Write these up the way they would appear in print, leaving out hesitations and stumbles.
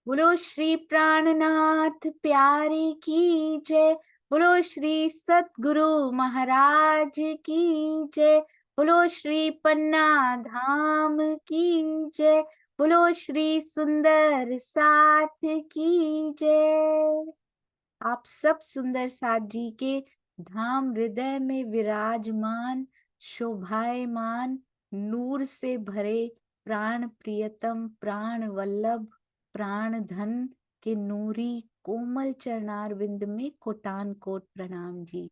बोलो श्री प्राणनाथ प्यारे की जय। बोलो श्री सतगुरु महाराज की जय। बोलो श्री पन्ना धाम की जय। बोलो श्री सुंदर साथ की जय। आप सब सुंदर साथ जी के धाम हृदय में विराजमान, शोभायमान, नूर से भरे, प्राण प्रियतम, प्राण वल्लभ, प्राण धन के नूरी कोमल चरणार बिंद में कोटान कोट प्रणाम जी।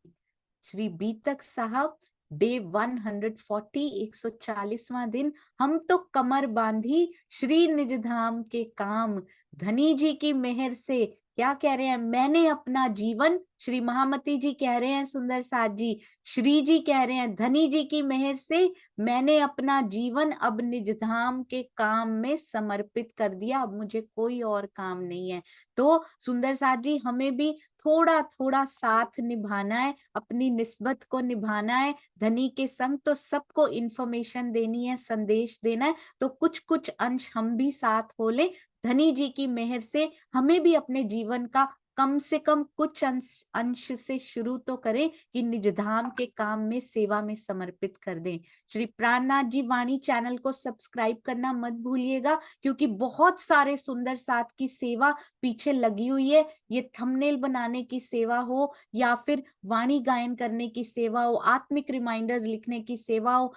श्री बीतक साहब, डे 140, 140वां दिन। हम तो कमर बांधी श्री निज धाम के काम, धनी जी की मेहर से। क्या कह रहे हैं? मैंने अपना जीवन, श्री महामती जी कह रहे हैं, सुंदर साथ जी, श्री जी कह रहे हैं, धनी जी की मेहर से मैंने अपना जीवन अब निज धाम के काम में समर्पित कर दिया। अब मुझे कोई और काम नहीं है। तो सुंदर साथ जी, हमें भी थोड़ा थोड़ा साथ निभाना है, अपनी निस्बत को निभाना है। धनी के संग तो सबको इंफॉर्मेशन देनी है, संदेश देना है, तो कुछ कुछ अंश हम भी साथ हो लें। धनी जी की मेहर से हमें भी अपने जीवन का कम से कम कुछ अंश से शुरू तो करें कि निज धाम के काम में, सेवा में समर्पित कर दें। श्री प्राणनाथ जी वाणी चैनल को सब्सक्राइब करना मत भूलिएगा, क्योंकि बहुत सारे सुंदर साथ की सेवा पीछे लगी हुई है। ये थंबनेल बनाने की सेवा हो, या फिर वाणी गायन करने की सेवा हो, आत्मिक रिमाइंडर्स लिखने की सेवा हो,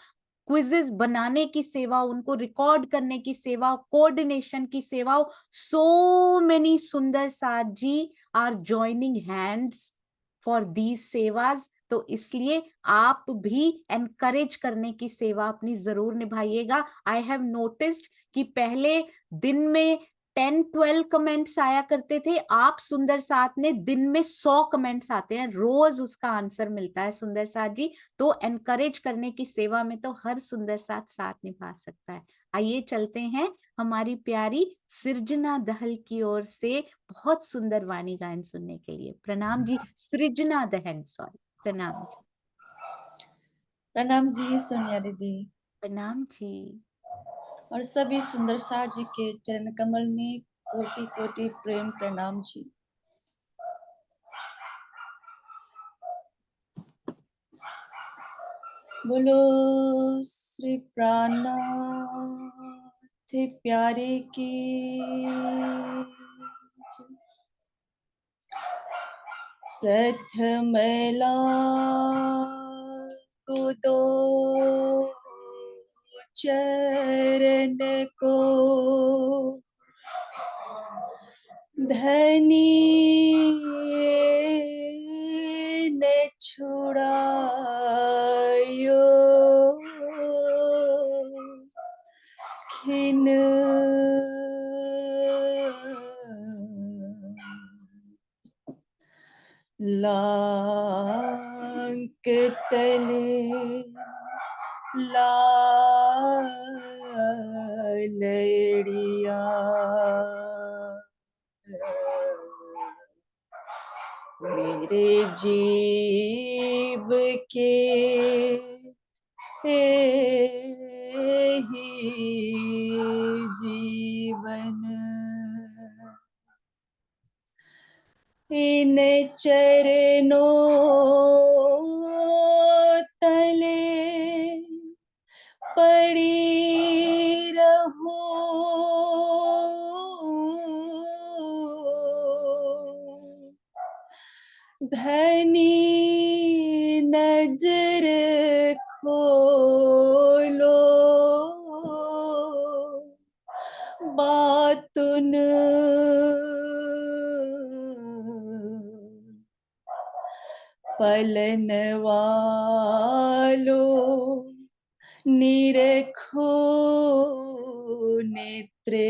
क्विजेस बनाने की सेवा, उनको रिकॉर्ड करने की सेवा, कोऑर्डिनेशन की सेवा, सो मेनी सुंदर साथ जी are joining hands for these सेवाज। तो इसलिए आप भी एनकरेज करने की सेवा अपनी जरूर निभाइएगा। आई हैव नोटिस्ड कि पहले दिन में 10-12 कमेंट्स आया करते थे, आप सुंदर साथ ने दिन में 100 कमेंट्स आते हैं, रोज उसका आंसर मिलता है सुंदर साथ जी। तो एनकरेज करने की सेवा में तो हर सुंदर साथ साथ निभा सकता है। आइए चलते हैं हमारी प्यारी सृजना दहल की ओर से बहुत सुंदर वाणी गायन सुनने के लिए। प्रणाम जी, सृजना दहल, सॉरी, प्रणाम जी। प्रणाम जी सोनिया दीदी, प्रणाम जी। और सभी सुंदर साथ जी के चरण कमल में कोटि कोटि प्रेम प्रणाम जी। बोलो श्री प्राणनाथ प्यारे की जय। प्रथम दो चरण को धनी ने छुड़ायो, खिन लांक तले लालड़िया, मेरे जीव के ही जीवन, इन चरणों तले पड़ी रहूं, धनी नजर खोलो, बातुन पलन वालो, निरखो नेत्रे,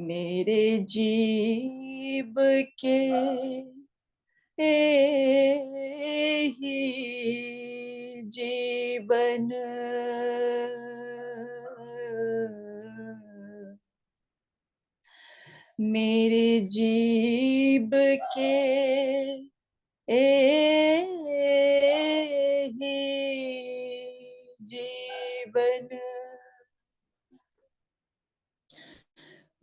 मेरे जीव के ही जीवन, मेरे जीव के ही जीवन,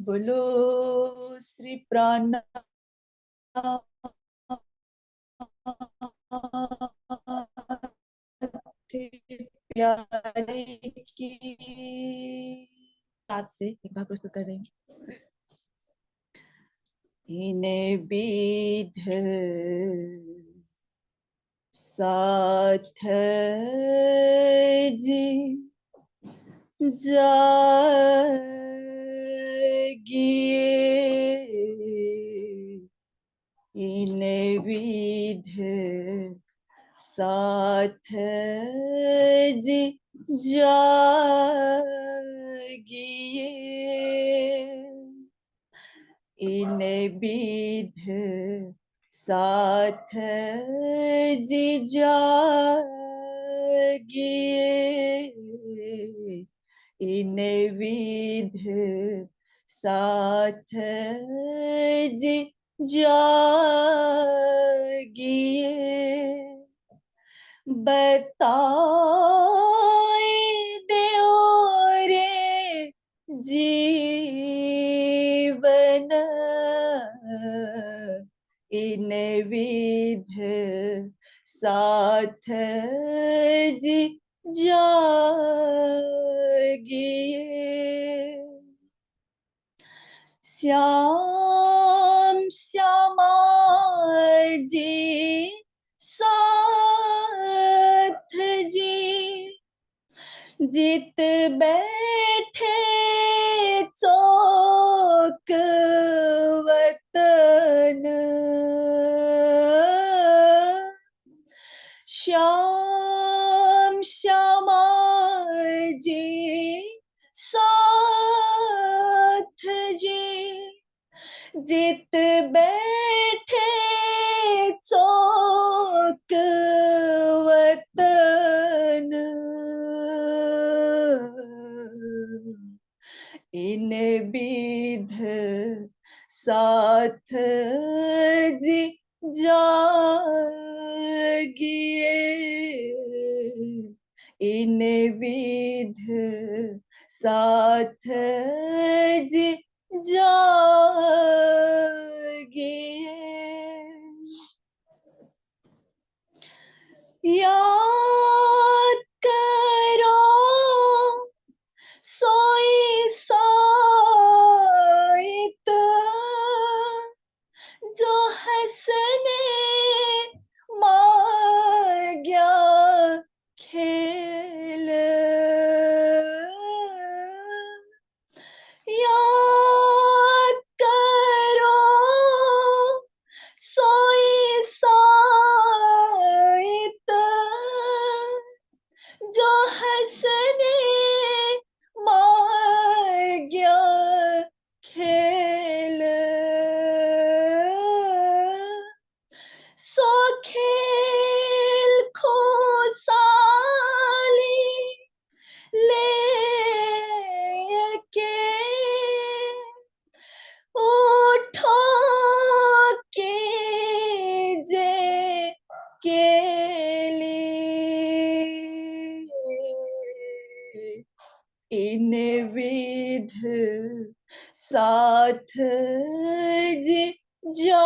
बोलो श्री प्राण प्यारे की साथ से एक बार प्रस्तुत कर रहे हैं। इन्हें विध साथ जी जागिए, इन्हें विध साथ जी जागिए, इन विध साथ जी जागिए, इन विध साथ जी जागिए, बताए दो रे जीवन, इन विध साथ जी जागिए, श्याम श्यामा जी साथ जी जित बैठे चौक वतन, श्याम श्यामा जी साथ जी जित बैठे चौक वतन, इन विध साथ जी जागिए, इन विध साथ जी जागिए, याद करो सोई सोईत जो हंसने मांग्या खेल, याद करो सोई सोईत जो हंसने मांग्या खेल, सो खेल खुशाली लेके उठो कीजे केली, इन विध साथ जी जागिए,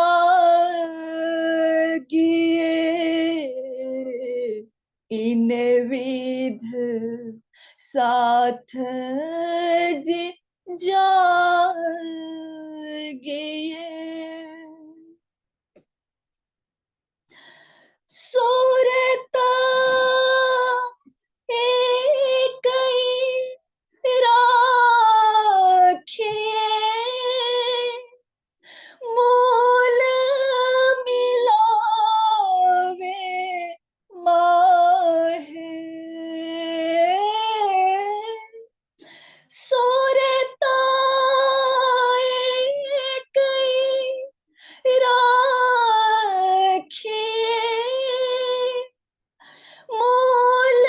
इन विध साथ जी जागिए, सूरता एक ही राखिए, मूल मिलावे माहे, सूरता एक ही राखिए, मूल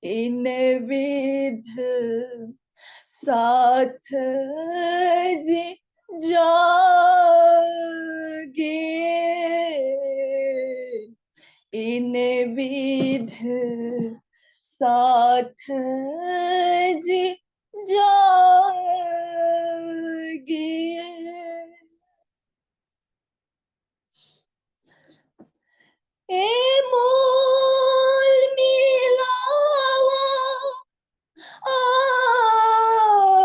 इन विध साथ जी जागे, इन विध साथ जी जागे। ए मोल मिलावा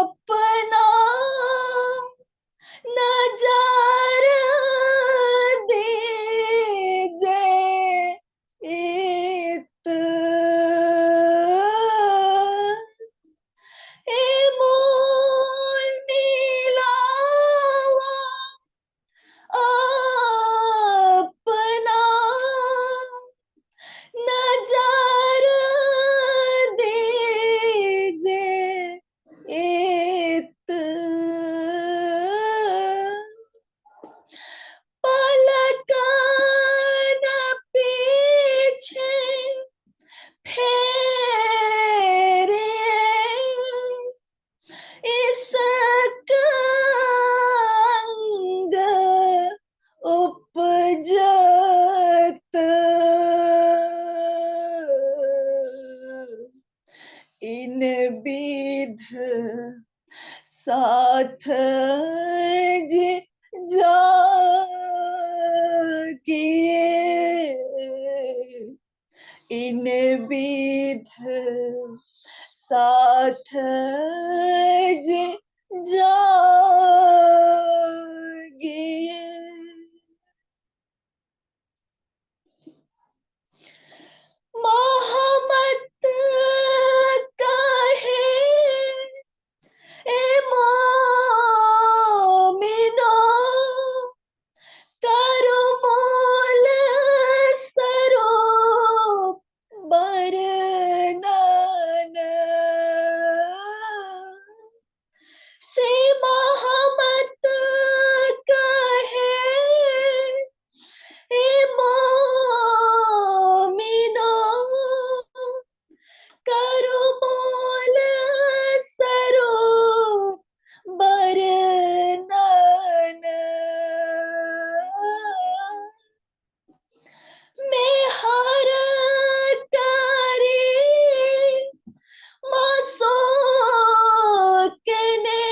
अपना, नजर दीजे इत, ए मोल मिलावा अपना, नजर दीजे इत, पलकन पीछे फेरे, इसक अंग उपजत, इन विध साथ जी जागिए, इन विध साथ जी जागिए। मोहम्मद कहे ए मोमिनो, करो मोल सरोप बरनन, श्री मोहम्मद कहे ए मोमिनो, करो मोल सरोप बरनन, मैं हर करी मसो के ने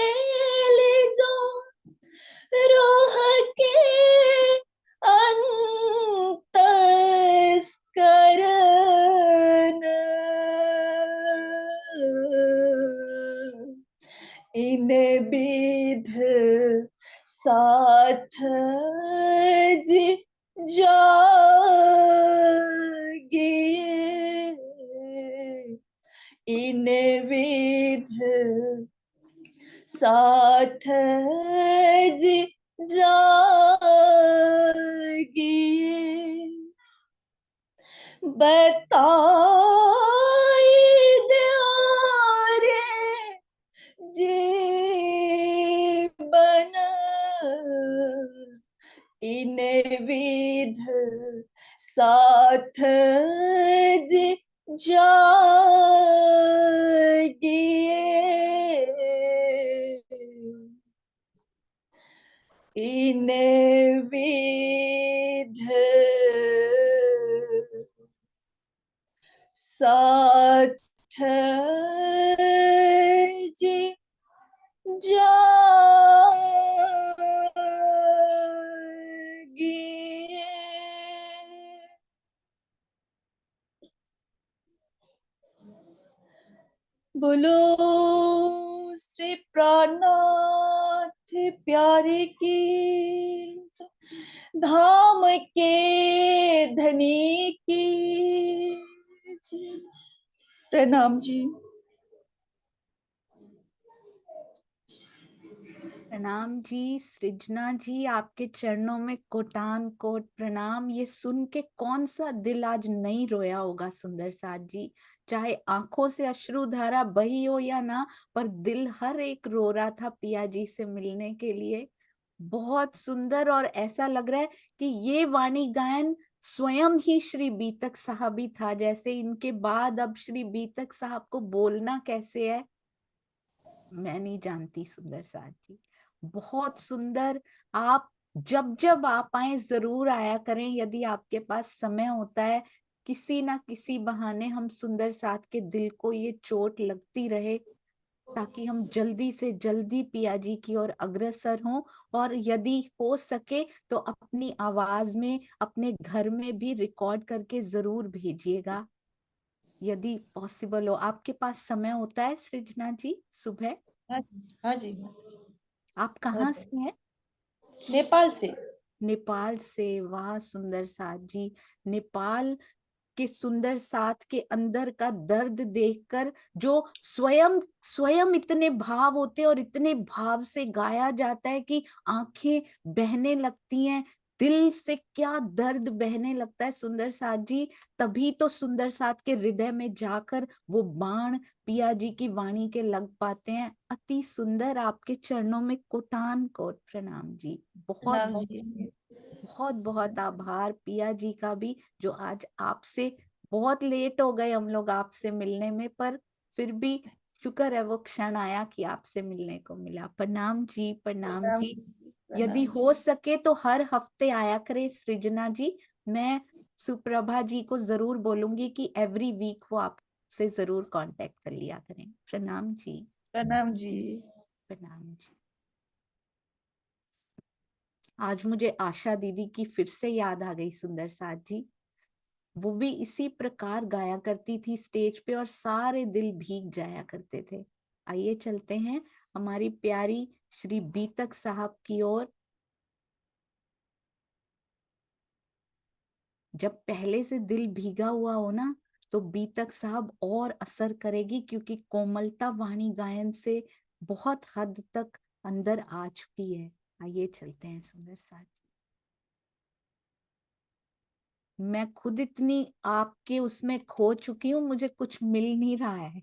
लीजो, रोह के अंतस करन, इन विध साथ जी जागिए, इन विध साथ जी जागिए, बताई दो रे जीवन, इन विध साथ जी जागिए, इन विध साथ जी जागिए। बोलो श्री प्राणनाथ प्यारे की जय, धाम के धनी की जय। प्रणाम जी। प्रणाम जी सृजना जी, आपके चरणों में कोटान कोट प्रणाम। ये सुन के कौन सा दिल आज नहीं रोया होगा सुंदर साथ जी, चाहे आंखों से अश्रुधारा बही हो या ना, पर दिल हर एक रो रहा था पिया जी से मिलने के लिए। बहुत सुंदर, और ऐसा लग रहा है कि ये वाणी गायन स्वयं ही श्री बीतक साहब ही था, जैसे इनके बाद अब श्री बीतक साहब को बोलना कैसे है मैं नहीं जानती। सुंदर साथ जी बहुत सुंदर। आप जब जब आप आए जरूर आया करें, यदि आपके पास समय होता है। किसी ना किसी बहाने हम सुंदर साथ के दिल को ये चोट लगती रहे, ताकि हम जल्दी से जल्दी पिया जी की ओर अग्रसर हों। और यदि हो सके तो अपनी आवाज में अपने घर में भी रिकॉर्ड करके जरूर भेजिएगा, यदि पॉसिबल हो। आपके पास समय होता है सृजना जी सुबह? हाँ जी, हाँ जी, हाँ जी, आप कहाँ होता है। से हैं? नेपाल से। नेपाल से? वाह सुंदर साथ जी। नेपाल के सुंदर साथ के अंदर का दर्द देखकर, जो स्वयं स्वयं इतने भाव होते हैं और इतने भाव से गाया जाता है कि आंखें बहने लगती हैं, दिल से क्या दर्द बहने लगता है सुंदर साथ जी। तभी तो सुंदर साथ के हृदय में जाकर वो बाण पिया जी की वाणी के लग पाते हैं। अति सुंदर। आपके चरणों में कोटान कोट प्रणाम जी। बहुत प्रणाम जी। बहुत बहुत आभार पिया जी का भी, जो आज आपसे, बहुत लेट हो गए हम लोग आपसे मिलने में, पर फिर भी शुक्र है वो क्षण आया कि आपसे मिलने को मिला। प्रणाम जी, प्रणाम प्रणाम जी। जी, यदि प्रणाम हो जी। सके तो हर हफ्ते आया करें सृजना जी। मैं सुप्रभा जी को जरूर बोलूंगी कि एवरी वीक वो आपसे जरूर कांटेक्ट कर लिया करें। प्रणाम जी, प्रणाम जी। प्रणाम जी। आज मुझे आशा दीदी की फिर से याद आ गई सुंदर साथ जी। वो भी इसी प्रकार गाया करती थी स्टेज पे और सारे दिल भीग जाया करते थे। आइए चलते हैं हमारी प्यारी श्री बीतक साहब की ओर। जब पहले से दिल भीगा हुआ हो ना, तो बीतक साहब और असर करेगी, क्योंकि कोमलता वाणी गायन से बहुत हद तक अंदर आ चुकी है। आइए चलते हैं सुंदर साथ। मैं खुद इतनी आपके उसमें खो चुकी हूँ, मुझे कुछ मिल नहीं रहा है।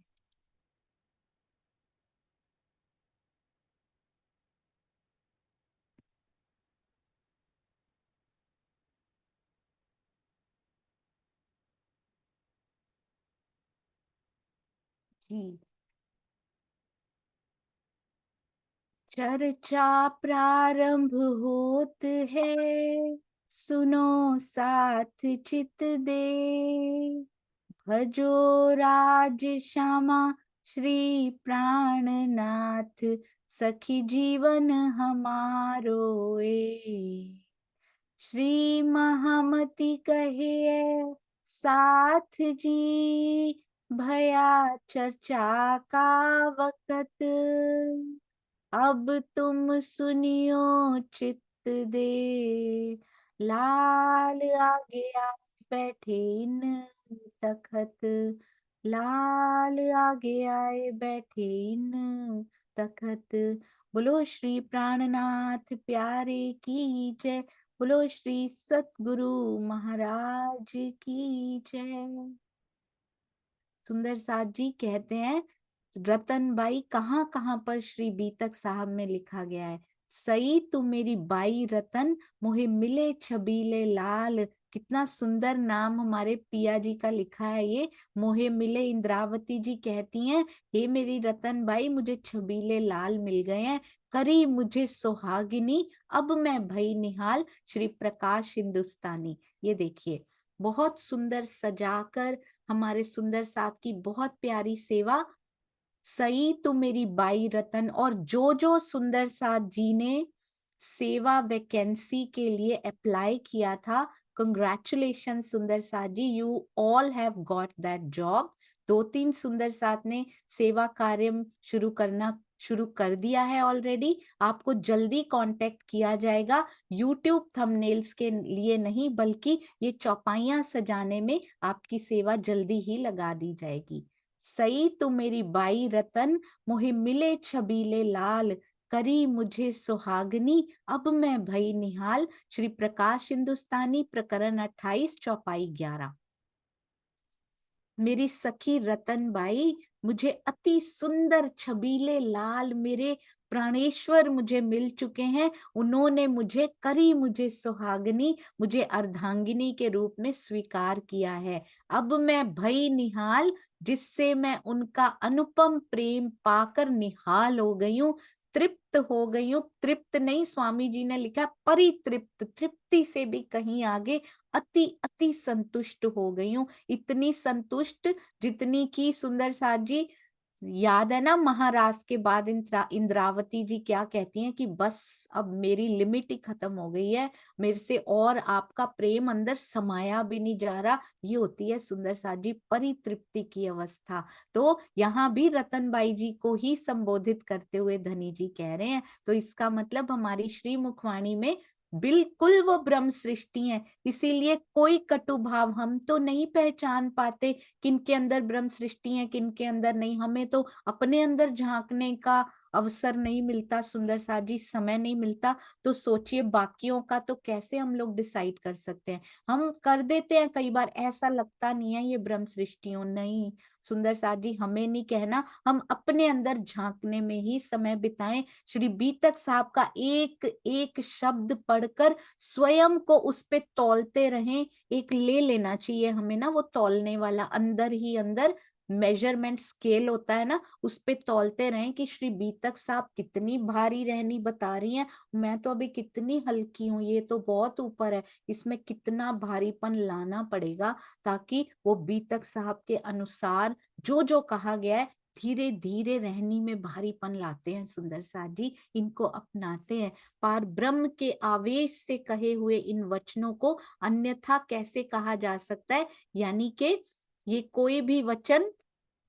जी। चर्चा प्रारंभ होत है, सुनो साथ चित दे। भजो राज श्यामा श्री प्राणनाथ, सखी जीवन हमारो ए। श्री महामति कहे साथ जी, भया चर्चा का वकत। अब तुम सुनियो चित दे, लाल आगे आ बैठे इन तखत। लाल आगे आए बैठे इन तखत। बोलो श्री प्राणनाथ प्यारे की जय। बोलो श्री सतगुरु महाराज की जय। सुंदर साथ जी कहते हैं, रतन बाई कहाँ कहाँ पर श्री बीतक साहब में लिखा गया है। सई तू मेरी बाई रतन, मोहे मिले छबीले लाल। कितना सुंदर नाम हमारे पिया जी का लिखा है ये। मोहे मिले, इंद्रावती जी कहती हैं, हे मेरी रतन बाई मुझे छबीले लाल मिल गए हैं। करी मुझे सुहागिनी, अब मैं भई निहाल। श्री प्रकाश हिंदुस्तानी। ये देखिए बहुत सुंदर सजाकर हमारे सुंदर साथ की बहुत प्यारी सेवा। सई तो मेरी बाई रतन। और जो जो सुंदर साथ जी ने सेवा वैकेंसी के लिए अप्लाई किया था, कंग्रेचुलेशन सुंदर साथ जी, you all have got that job. दो तीन सुंदर साथ ने सेवा कार्य शुरू कर दिया है ऑलरेडी। आपको जल्दी कांटेक्ट किया जाएगा, यूट्यूब थंबनेल्स के लिए नहीं, बल्कि ये चौपाइयां सजाने में आपकी सेवा जल्दी ही लगा दी जाएगी। सई तू मेरी बाई रतन, मोहे मिले छबीले लाल। करी मुझे सुहागनी, अब मैं भई निहाल। श्री प्रकाश हिंदुस्तानी प्रकरण 28 चौपाई 11। मेरी सखी रतन बाई मुझे अति सुंदर छबीले लाल मेरे प्राणेश्वर मुझे मिल चुके हैं, उन्होंने मुझे करी मुझे सुहागनी, मुझे अर्धांगिनी के रूप में स्वीकार किया है। अब मैं भई निहाल, जिससे मैं उनका अनुपम प्रेम पाकर निहाल हो गई हूँ, तृप्त हो गई हूँ। तृप्त नहीं, स्वामी जी ने लिखा परितृप्त, तृप्ति से भी कहीं आगे, अति अति संतुष्ट हो गई हूँ। इतनी संतुष्ट जितनी की सुंदर साथ जी, याद है ना महाराज के बाद इंद्रावती जी क्या कहती हैं कि बस अब मेरी लिमिट ही खत्म हो गई है, मेरे से और आपका प्रेम अंदर समाया भी नहीं जा रहा। ये होती है सुंदर साथ जी परितृप्ति की अवस्था। तो यहाँ भी रतनबाई जी को ही संबोधित करते हुए धनी जी कह रहे हैं। तो इसका मतलब हमारी श्री मुखवाणी में बिल्कुल वो ब्रह्म सृष्टि है, इसीलिए कोई कटु भाव हम तो नहीं पहचान पाते किनके अंदर ब्रह्म सृष्टि है किनके अंदर नहीं। हमें तो अपने अंदर झांकने का अवसर नहीं मिलता सुंदर साथ जी, समय नहीं मिलता। तो सोचिए बाकियों का तो कैसे हम लोग डिसाइड कर सकते हैं। हम कर देते हैं कई बार, ऐसा लगता नहीं है ये ब्रह्म सृष्टियों, नहीं सुंदर साथ जी, हमें नहीं कहना, हम अपने अंदर झांकने में ही समय बिताएं। श्री बीतक साहब का एक एक शब्द पढ़कर स्वयं को उस पे तौलते रहें। एक ले लेना चाहिए हमें ना वो तौलने वाला, अंदर ही अंदर मेजरमेंट स्केल होता है ना, उस पे तौलते रहें कि श्री बीतक साहब कितनी भारी रहनी बता रही हैं, मैं तो अभी कितनी हल्की हूँ, ये तो बहुत ऊपर है, इसमें कितना भारीपन लाना पड़ेगा ताकि वो बीतक साहब के अनुसार जो जो कहा गया है धीरे धीरे रहनी में भारीपन लाते हैं सुंदर साथ जी, इनको अपनाते हैं। पार ब्रह्म के आवेश से कहे हुए इन वचनों को अन्यथा कैसे कहा जा सकता है, यानी कि ये कोई भी वचन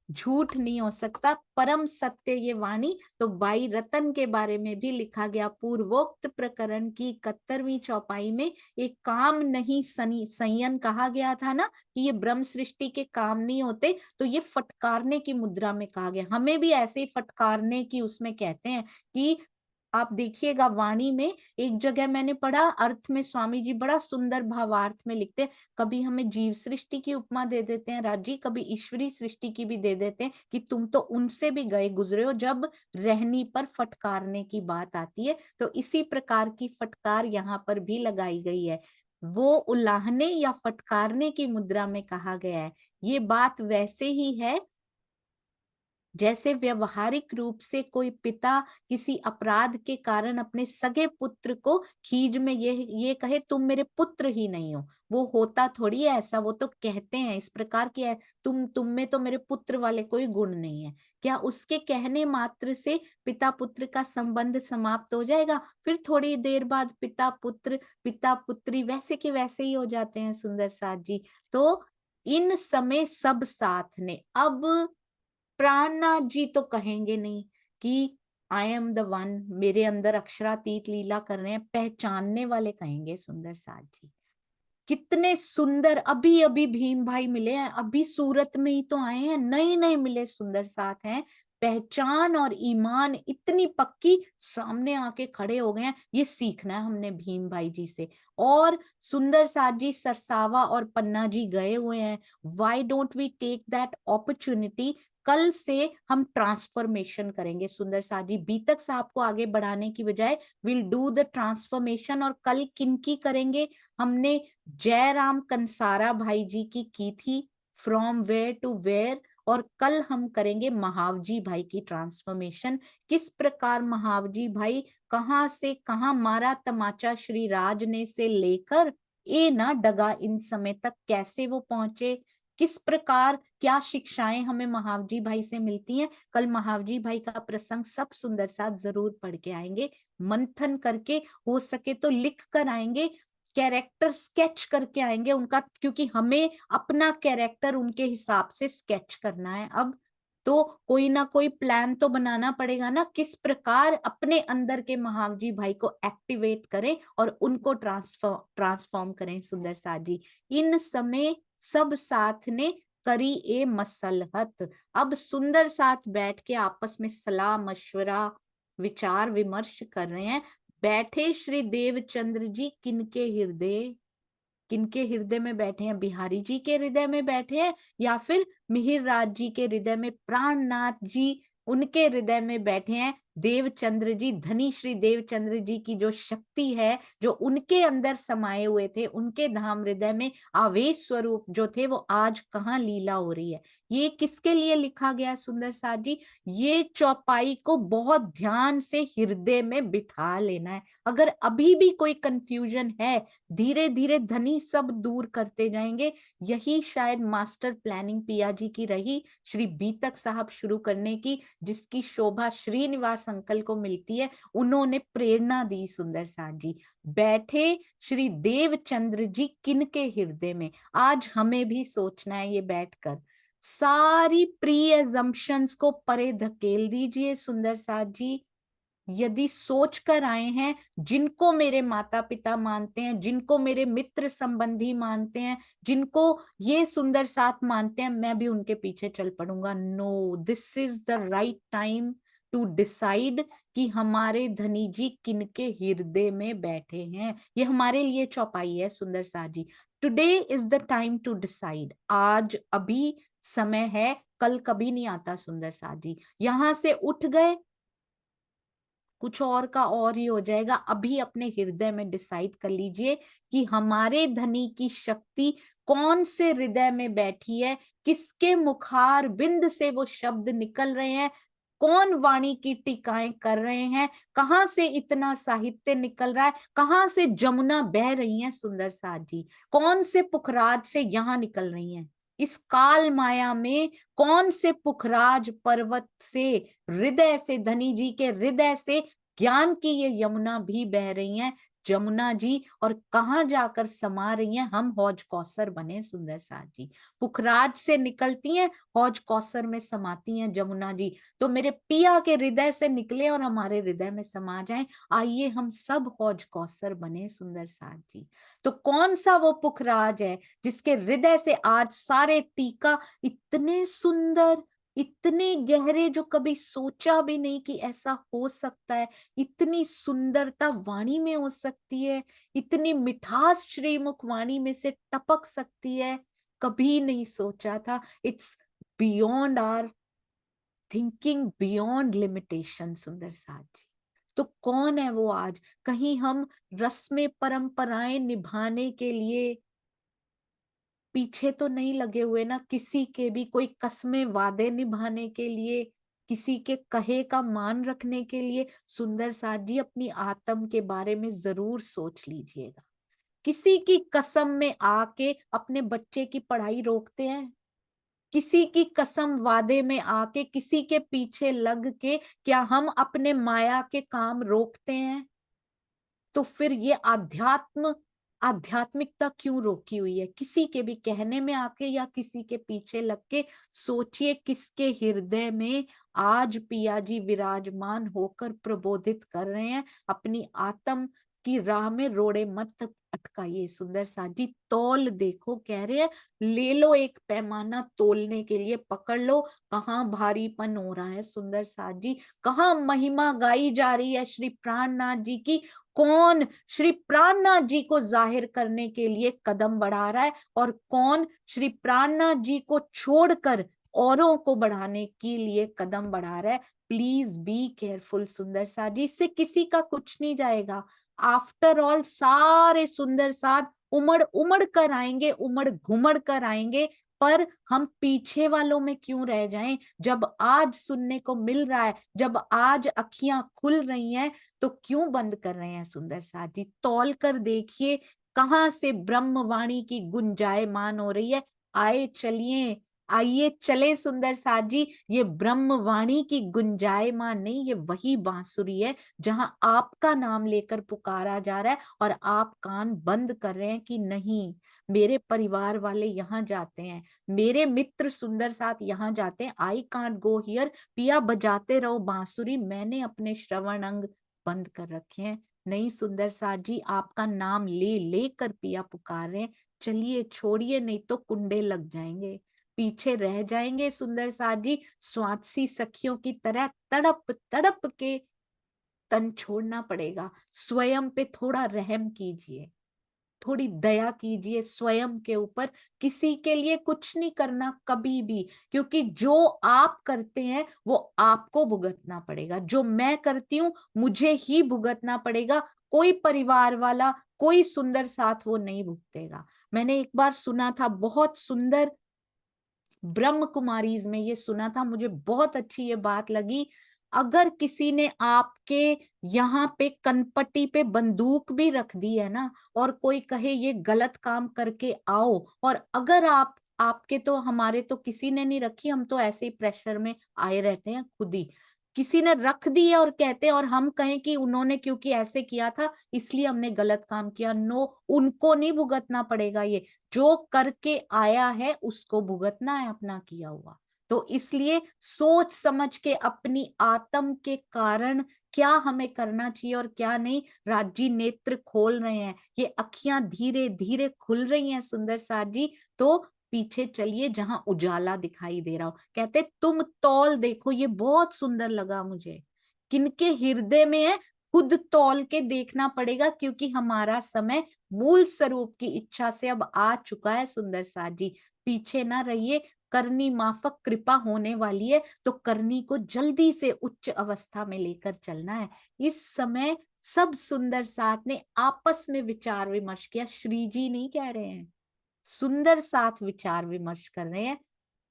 झूठ नहीं हो सकता, परम सत्य ये वाणी। तो बाई रतन के बारे में भी लिखा गया पूर्वोक्त प्रकरण की 71वीं चौपाई में, एक काम नहीं संयन कहा गया था ना कि ये ब्रह्म सृष्टि के काम नहीं होते, तो ये फटकारने की मुद्रा में कहा गया। हमें भी ऐसे ही फटकारने की उसमें कहते हैं कि आप देखिएगा वाणी में एक जगह मैंने पढ़ा, अर्थ में स्वामी जी बड़ा सुंदर भावार्थ में लिखते हैं, कभी हमें जीव सृष्टि की उपमा दे देते हैं राजी, कभी ईश्वरी सृष्टि की भी दे देते हैं कि तुम तो उनसे भी गए गुजरे हो जब रहनी पर फटकारने की बात आती है। तो इसी प्रकार की फटकार यहाँ पर भी लगाई गई है, वो उलाहने या फटकारने की मुद्रा में कहा गया है। ये बात वैसे ही है जैसे व्यवहारिक रूप से कोई पिता किसी अपराध के कारण अपने सगे पुत्र को खीज में ये कहे तुम मेरे पुत्र ही नहीं हो, वो होता थोड़ी है ऐसा, वो तो कहते हैं इस प्रकार की है, तुम में तो मेरे पुत्र वाले कोई गुण नहीं है। क्या उसके कहने मात्र से पिता पुत्र का संबंध समाप्त हो जाएगा? फिर थोड़ी देर बाद पिता पुत्री वैसे के वैसे ही हो जाते हैं सुंदर साथ जी। तो इन समय सब साथ ने, अब प्राणनाथ जी तो कहेंगे नहीं कि आई एम द वन, मेरे अंदर अक्षरातीत लीला कर रहे हैं, पहचानने वाले कहेंगे सुंदर साथ जी। कितने सुंदर अभी अभी भीम भाई मिले हैं, अभी सूरत में ही तो आए हैं, नए नए मिले सुंदर साथ हैं, पहचान और ईमान इतनी पक्की, सामने आके खड़े हो गए हैं। ये सीखना है हमने भीम भाई जी से। और सुंदर साथ जी सरसावा और पन्ना जी गए हुए हैं, why don't we take that opportunity. कल से हम ट्रांसफॉर्मेशन करेंगे सुंदर साथ जी, बीतक साहब को आगे बढ़ाने की बजाय विल डू द ट्रांसफॉर्मेशन। और कल किनकी करेंगे? हमने जयराम कंसारा भाई जी की थी, फ्रॉम वेयर टू वेयर, और कल हम करेंगे महावजी भाई की ट्रांसफॉर्मेशन। किस प्रकार महावजी भाई कहां से कहां मारा तमाचा श्री राज ने से लेकर ए ना डगा इन समय तक कैसे वो पहुंचे, किस प्रकार क्या शिक्षाएं हमें महावजी भाई से मिलती हैं। कल महावजी भाई का प्रसंग सब सुंदर साथ जरूर पढ़ के आएंगे, मंथन करके, हो सके तो लिख कर आएंगे, कैरेक्टर स्केच करके आएंगे उनका, क्योंकि हमें अपना कैरेक्टर उनके हिसाब से स्केच करना है। अब तो कोई ना कोई प्लान तो बनाना पड़ेगा ना, किस प्रकार अपने अंदर के महावजी भाई को एक्टिवेट करें और उनको ट्रांसफॉर्म करें सुंदर साथ जी। इन समय सब साथ ने करी ए मसलहत। अब सुंदर साथ बैठ के आपस में सलाह मशवरा विचार विमर्श कर रहे हैं। बैठे श्री देवचंद्र जी किनके हृदय में बैठे हैं? बिहारी जी के हृदय में बैठे हैं या फिर मिहिर राज जी के हृदय में? प्राणनाथ जी उनके हृदय में बैठे हैं। देवचंद्र जी, धनी श्री देवचंद्र जी की जो शक्ति है, जो उनके अंदर समाये हुए थे, उनके धाम हृदय में आवेश स्वरूप जो थे, वो आज कहाँ लीला हो रही है। ये किसके लिए लिखा गया है सुंदर साथ जी? ये चौपाई को बहुत ध्यान से हृदय में बिठा लेना है। अगर अभी भी कोई कंफ्यूजन है, धीरे धीरे धनी सब दूर करते जाएंगे। यही शायद मास्टर प्लानिंग पिया जी की रही, श्री बीतक साहब शुरू करने की, जिसकी शोभा श्रीनिवास अंकल को मिलती है। उन्होंने प्रेरणा दी सुंदर साथ जी। बैठे श्री देवचंद्र जी किनके हृदय में, आज हमें भी सोचना है ये बैठकर। सारी प्री एजम्पशंस को परे धकेल दीजिए सुंदर साथ जी। यदि सोच कर आए हैं, जिनको मेरे माता पिता मानते हैं, जिनको मेरे मित्र संबंधी मानते हैं, जिनको ये सुंदर साथ मानते हैं, मैं भी उनके पीछे चल पड़ूंगा। No, this is the right time to decide कि हमारे धनी जी किनके हृदय में बैठे हैं। ये हमारे लिए चौपाई है सुंदर साथ जी। Today is the time to decide. आज अभी समय है, कल कभी नहीं आता सुंदर साथ जी। यहां से उठ गए, कुछ और का और ही हो जाएगा। अभी अपने हृदय में डिसाइड कर लीजिए कि हमारे धनी की शक्ति कौन से हृदय में बैठी है, किसके मुखार बिंद से वो शब्द निकल रहे हैं, कौन वाणी की टीकाएं कर रहे हैं, कहां से इतना साहित्य निकल रहा है, कहां से जमुना बह रही है सुंदर साथ जी, कौन से पुखराज से यहां निकल रही हैं। इस काल माया में कौन से पुखराज पर्वत से, हृदय से, धनी जी के हृदय से ज्ञान की ये यमुना भी बह रही हैं जमुना जी, और कहाँ जाकर समा रही हैं। हम हौज कौसर बने सुंदर साथ जी। पुखराज से निकलती हैं, हौज कौसर में समाती हैं जमुना जी। तो मेरे पिया के हृदय से निकले और हमारे हृदय में समा जाएं। आइए हम सब हौज कौसर बने सुंदर साथ जी। तो कौन सा वो पुखराज है जिसके हृदय से आज सारे टीका इतने सुंदर, इतने गहरे, जो कभी सोचा भी नहीं कि ऐसा हो सकता है, इतनी सुंदरता वाणी में हो सकती है, इतनी मिठास श्रीमुख वाणी में से टपक सकती है, कभी नहीं सोचा था। It's beyond our thinking, beyond limitation सुंदर साथ जी। तो कौन है वो आज? कहीं हम रस्में परंपराएं निभाने के लिए पीछे तो नहीं लगे हुए ना, किसी के भी कोई कस्में वादे निभाने के लिए, किसी के कहे का मान रखने के लिए। सुंदर साथ जी, अपनी आत्म के बारे में जरूर सोच लीजिएगा। किसी की कसम में आके अपने बच्चे की पढ़ाई रोकते हैं? किसी की कसम वादे में आके, किसी के पीछे लग के क्या हम अपने माया के काम रोकते हैं? तो फिर ये आध्यात्मिकता क्यों रोकी हुई है? किसी के भी कहने में आके या किसी के पीछे लग के। सोचिए किसके हृदय में आज पिया जी विराजमान होकर प्रबोधित कर रहे हैं। अपनी आत्म की राह में रोड़े मत अटकाइए सुंदर साथ जी। तौल देखो, कह रहे हैं ले लो एक पैमाना तोलने के लिए, पकड़ लो कहाँ भारीपन हो रहा है सुंदर साथ जी, कहाँ महिमा गाई जा रही है श्री प्राणनाथ जी की। कौन श्री प्राणनाथ जी को जाहिर करने के लिए कदम बढ़ा रहा है, और कौन श्री प्राणनाथ जी को छोड़कर औरों को बढ़ाने के लिए कदम बढ़ा रहा है। प्लीज बी केयरफुल सुंदर साथ जी, इससे किसी का कुछ नहीं जाएगा। आफ्टर ऑल सारे सुंदर साथ उमड़ उमड़ कर आएंगे, उमड़ घुमड़ कर आएंगे। पर हम पीछे वालों में क्यों रह जाएं? जब आज सुनने को मिल रहा है, जब आज अखियां खुल रही हैं, तो क्यों बंद कर रहे हैं सुंदर साथ जी? तौल कर देखिए कहाँ से ब्रह्मवाणी की गुंजायमान हो रही है। आए चलिए, आइए चले सुंदर साथ जी। ये ब्रह्मवाणी की गुंजायमान नहीं, ये वही बांसुरी है जहां आपका नाम लेकर पुकारा जा रहा है, और आप कान बंद कर रहे हैं कि नहीं, मेरे परिवार वाले यहाँ जाते हैं, मेरे मित्र सुंदर साथ यहाँ जाते हैं, आई कांट गो हियर। पिया बजाते रहो बांसुरी, मैंने अपने श्रवण अंग बंद कर रखे हैं। नहीं सुंदर साथ जी, आपका नाम ले लेकर पिया पुकार रहे हैं। चलिए छोड़िए, नहीं तो कुंडे लग जाएंगे, पीछे रह जाएंगे सुंदर साथ जी। स्वात्सी सखियों की तरह तड़प तड़प के तन छोड़ना पड़ेगा। स्वयं पे थोड़ा रहम कीजिए, थोड़ी दया कीजिए स्वयं के ऊपर। किसी के लिए कुछ नहीं करना कभी भी, क्योंकि जो आप करते हैं वो आपको भुगतना पड़ेगा। जो मैं करती हूँ मुझे ही भुगतना पड़ेगा। कोई परिवार वाला, कोई सुंदर साथ वो नहीं भुगतेगा। मैंने एक बार सुना था, बहुत सुंदर, ब्रह्म कुमारीज में ये सुना था, मुझे बहुत अच्छी ये बात लगी। अगर किसी ने आपके यहाँ पे कनपट्टी पे बंदूक भी रख दी है ना, और कोई कहे ये गलत काम करके आओ, और अगर आपके तो, हमारे तो किसी ने नहीं रखी, हम तो ऐसे ही प्रेशर में आए रहते हैं खुद ही। किसी ने रख दी है और कहते हैं, और हम कहें कि उन्होंने क्योंकि ऐसे किया था इसलिए हमने गलत काम किया, नो, उनको नहीं भुगतना पड़ेगा। ये जो करके आया है उसको भुगतना है अपना किया हुआ। तो इसलिए सोच समझ के अपनी आत्म के कारण क्या हमें करना चाहिए और क्या नहीं। राजी नेत्र खोल रहे हैं, ये अखियां धीरे धीरे खुल रही हैं सुंदर साथ जी। तो पीछे चलिए जहां उजाला दिखाई दे रहा हो। कहते तुम तौल देखो, ये बहुत सुंदर लगा मुझे। किनके हृदय में है, खुद तौल के देखना पड़ेगा, क्योंकि हमारा समय मूल स्वरूप की इच्छा से अब आ चुका है सुंदर साथ जी। पीछे ना रहिए, करनी माफक कृपा होने वाली है, तो करनी को जल्दी से उच्च अवस्था में लेकर चलना है। इस समय सब सुंदर साथ ने आपस में विचार विमर्श किया, श्री जी नहीं कह रहे हैं, सुंदर साथ विचार विमर्श कर रहे हैं।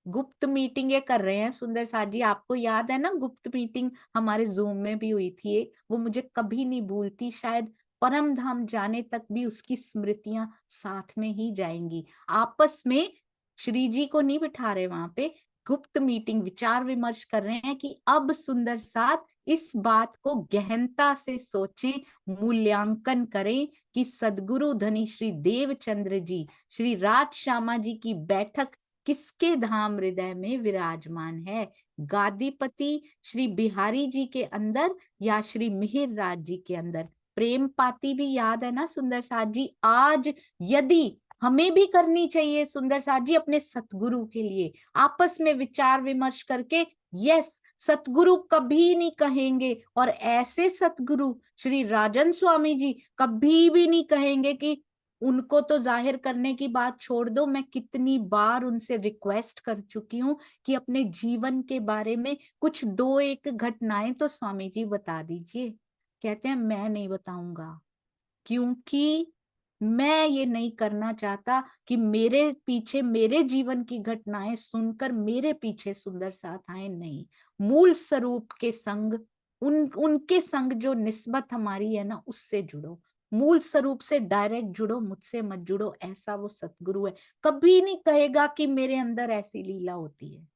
गुप्त मीटिंगे कर रहे हैं सुंदर साथ जी। आपको याद है ना, गुप्त मीटिंग हमारे जूम में भी हुई थी एक, वो मुझे कभी नहीं भूलती। शायद परम धाम जाने तक भी उसकी स्मृतियां साथ में ही जाएंगी। आपस में श्री जी को नहीं बिठा रहे वहां पे, गुप्त मीटिंग विचार विमर्श कर रहे हैं कि अब सुंदर साथ इस बात को गहनता से सोचें, मूल्यांकन करें कि सदगुरु धनी श्री देवचंद्र जी, श्री राज श्यामा जी की बैठक किसके धाम हृदय में विराजमान है, गादीपति श्री बिहारी जी के अंदर या श्री मिहिर राज जी के अंदर। प्रेम पाती भी याद है ना सुंदर साथ जी। आज यदि हमें भी करनी चाहिए सुंदर साथ जी अपने सतगुरु के लिए, आपस में विचार विमर्श करके, यस, सतगुरु कभी नहीं कहेंगे, और ऐसे सतगुरु श्री राजन स्वामी जी कभी भी नहीं कहेंगे कि उनको तो जाहिर करने की बात छोड़ दो। मैं कितनी बार उनसे रिक्वेस्ट कर चुकी हूँ कि अपने जीवन के बारे में कुछ दो एक घटनाएं तो स्वामी जी बता दीजिए। कहते हैं मैं नहीं बताऊंगा, क्योंकि मैं ये नहीं करना चाहता कि मेरे पीछे, मेरे जीवन की घटनाएं सुनकर मेरे पीछे सुंदर साथ आए। नहीं, मूल स्वरूप के संग, उनके संग जो निस्बत हमारी है ना, उससे जुड़ो। मूल स्वरूप से डायरेक्ट जुड़ो, मुझसे मत जुड़ो। ऐसा वो सतगुरु है, कभी नहीं कहेगा कि मेरे अंदर ऐसी लीला होती है।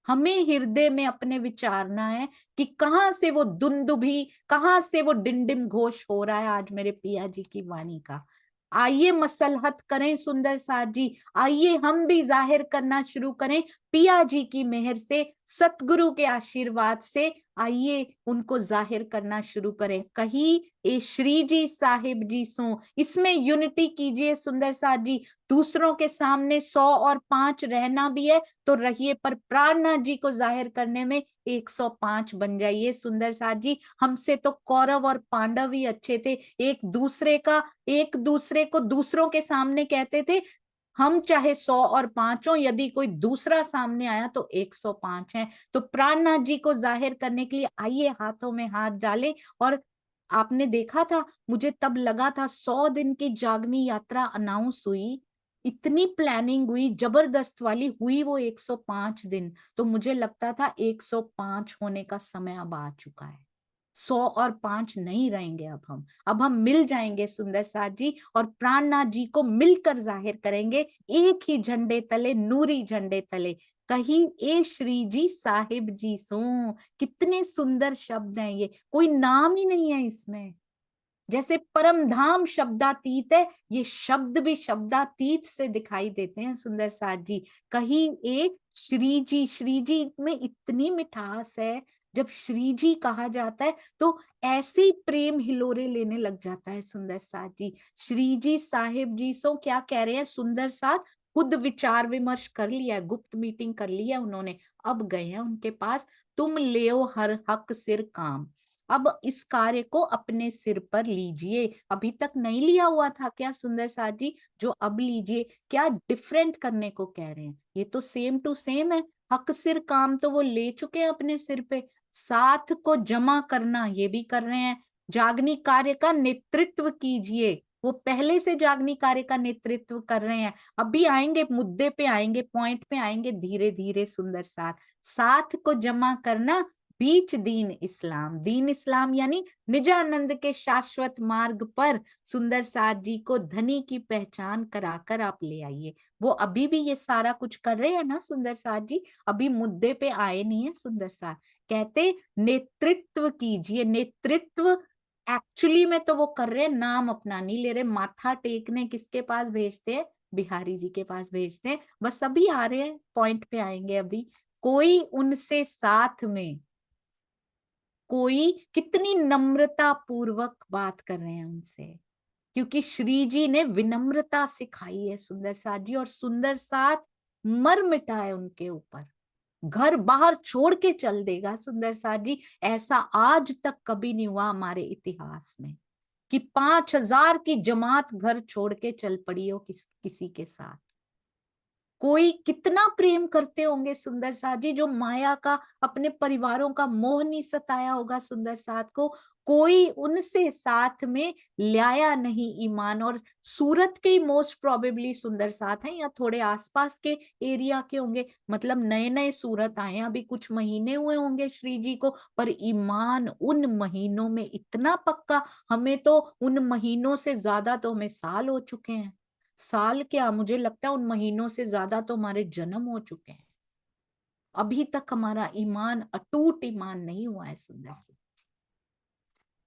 हमें हृदय में अपने विचारना है कि कहां से वो दुंदुभी, कहां से वो डिंडिम घोष हो रहा है आज मेरे पिया जी की वाणी का। आइए मसलहत करें सुंदर साथ जी, आइए हम भी जाहिर करना शुरू करें पिया जी की मेहर से, सतगुरु के आशीर्वाद से। आइए उनको जाहिर करना शुरू करें। कहीं ए श्री जी साहिब जी सो, इसमें यूनिटी कीजिए सुंदर साथ जी। दूसरों के सामने 100 और 5 रहना भी है तो रहिए, पर प्राणनाथ जी को जाहिर करने में 105 बन जाइए सुंदर साथ जी। हमसे तो कौरव और पांडव ही अच्छे थे, एक दूसरे को दूसरों के सामने कहते थे हम चाहे 100 और 5 हो, यदि कोई दूसरा सामने आया तो 105 है। तो प्राणनाथ जी को जाहिर करने के लिए आइए हाथों में हाथ डालें। और आपने देखा था, मुझे तब लगा था 100 दिन की जागनी यात्रा अनाउंस हुई, इतनी प्लानिंग हुई जबरदस्त वाली, हुई वो 105 दिन। तो मुझे लगता था 105 होने का समय अब आ चुका है। 100 और 5 नहीं रहेंगे अब हम मिल जाएंगे सुंदर साथ जी, और प्राणनाथ जी को मिलकर जाहिर करेंगे एक ही झंडे तले, नूरी झंडे तले। कहीं ए श्री जी साहिब जी सो, कितने सुंदर शब्द हैं ये, कोई नाम ही नहीं है इसमें। जैसे परम धाम शब्दातीत है, ये शब्द भी शब्दातीत से दिखाई देते हैं सुंदर साथ जी। कहीं एक श्री जी में इतनी मिठास है, जब श्री जी कहा जाता है तो ऐसी प्रेम हिलोरे लेने लग जाता है सुंदर साथ जी। श्री जी साहिब जी सो क्या कह रहे हैं सुंदर साथ, खुद विचार विमर्श कर लिया है, गुप्त मीटिंग कर ली है उन्होंने, अब गए हैं उनके पास। तुम ले हर हक सिर काम, अब इस कार्य को अपने सिर पर लीजिए। अभी तक नहीं लिया हुआ था क्या सुंदर साथ जी? जो अब लीजिए, क्या डिफरेंट करने को कह रहे हैं? ये तो सेम टू सेम है। हक सिर काम तो वो ले चुके हैं अपने सिर पे। साथ को जमा करना ये भी कर रहे हैं। जागनी कार्य का नेतृत्व कीजिए, वो पहले से जागनी कार्य का नेतृत्व कर रहे हैं। अभी आएंगे, मुद्दे पे आएंगे, पॉइंट पे आएंगे धीरे धीरे सुंदर साथ। साथ को जमा करना, बीच दीन इस्लाम। दीन इस्लाम यानी निजानंद के शाश्वत मार्ग पर सुंदर साथ जी को धनी की पहचान कराकर आप ले आइए। वो अभी भी ये सारा कुछ कर रहे हैं ना सुंदर साथ जी? अभी मुद्दे पे आए नहीं है सुंदर साथ। कहते नेतृत्व कीजिए। नेतृत्व एक्चुअली में तो वो कर रहे हैं, नाम अपना नहीं ले रहे। माथा टेकने किसके पास भेजते हैं? बिहारी जी के पास भेजते हैं। बस अभी आ रहे हैं, पॉइंट पे आएंगे अभी। कोई उनसे साथ में, कोई कितनी नम्रता पूर्वक बात कर रहे हैं उनसे, क्योंकि श्री जी ने विनम्रता सिखाई है सुंदर साथ जी। और सुंदर साथ मर मिटा है उनके ऊपर, घर बाहर छोड़ के चल देगा सुंदर साथ जी। ऐसा आज तक कभी नहीं हुआ हमारे इतिहास में कि 5,000 की जमात घर छोड़ के चल पड़ी हो किसी के साथ। कोई कितना प्रेम करते होंगे सुंदर साथ जी, जो माया का, अपने परिवारों का मोह नहीं सताया होगा सुंदर साथ को। कोई उनसे साथ में लाया नहीं ईमान। और सूरत के ही मोस्ट प्रोबेबली सुंदर साथ हैं, या थोड़े आसपास के एरिया के होंगे। मतलब नए नए सूरत आए हैं, अभी कुछ महीने हुए होंगे श्री जी को, पर ईमान उन महीनों में इतना पक्का। हमें तो उन महीनों से ज्यादा तो हमें साल हो चुके हैं। साल क्या, मुझे लगता है उन महीनों से ज्यादा तो हमारे जन्म हो चुके हैं। अभी तक हमारा ईमान, अटूट ईमान नहीं हुआ है सुंदर से।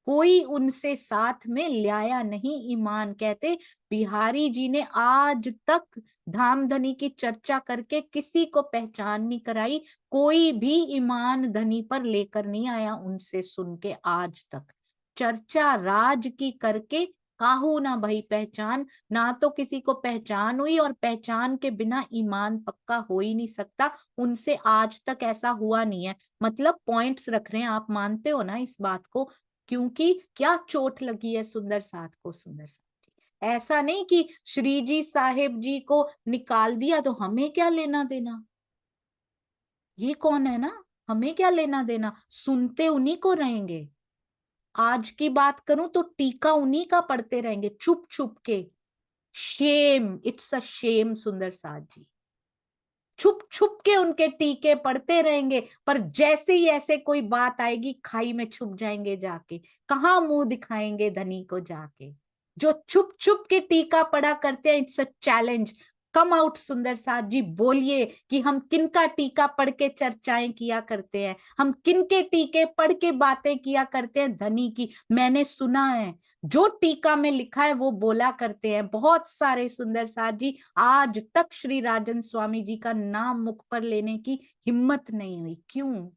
कोई उनसे साथ में लाया नहीं ईमान। कहते बिहारी जी ने आज तक धाम धनी की चर्चा करके किसी को पहचान नहीं कराई। कोई भी ईमान धनी पर लेकर नहीं आया उनसे सुन के आज तक। चर्चा राज की करके काहू ना भई पहचान। ना तो किसी को पहचान हुई, और पहचान के बिना ईमान पक्का हो ही नहीं सकता। उनसे आज तक ऐसा हुआ नहीं है। मतलब पॉइंट्स रख रहे हैं, आप मानते हो ना इस बात को? क्योंकि क्या चोट लगी है सुंदर साथ को सुंदर साथ जी। ऐसा नहीं कि श्री जी साहेब जी को निकाल दिया तो हमें क्या लेना देना। ये कौन है ना, हमें क्या लेना देना। सुनते उन्हीं को रहेंगे। आज की बात करूं तो टीका उन्हीं का पढ़ते रहेंगे चुप चुप के। शेम, इट्स अ शेम सुंदर साथ जी। छुप छुप के उनके टीके पढ़ते रहेंगे, पर जैसे ही ऐसे कोई बात आएगी खाई में छुप जाएंगे जाके। कहाँ मुंह दिखाएंगे धनी को जाके। जो छुप छुप के टीका पढ़ा करते हैं, it's a challenge. Come out सुंदर साथ जी, बोलिए कि हम किनका टीका पढ़ के चर्चाएं किया करते हैं, हम किनके टीके पढ़ के बातें किया करते हैं धनी की। मैंने सुना है, जो टीका में लिखा है वो बोला करते हैं बहुत सारे सुंदर साथ जी। आज तक श्री राजन स्वामी जी का नाम मुख पर लेने की हिम्मत नहीं हुई। क्यों?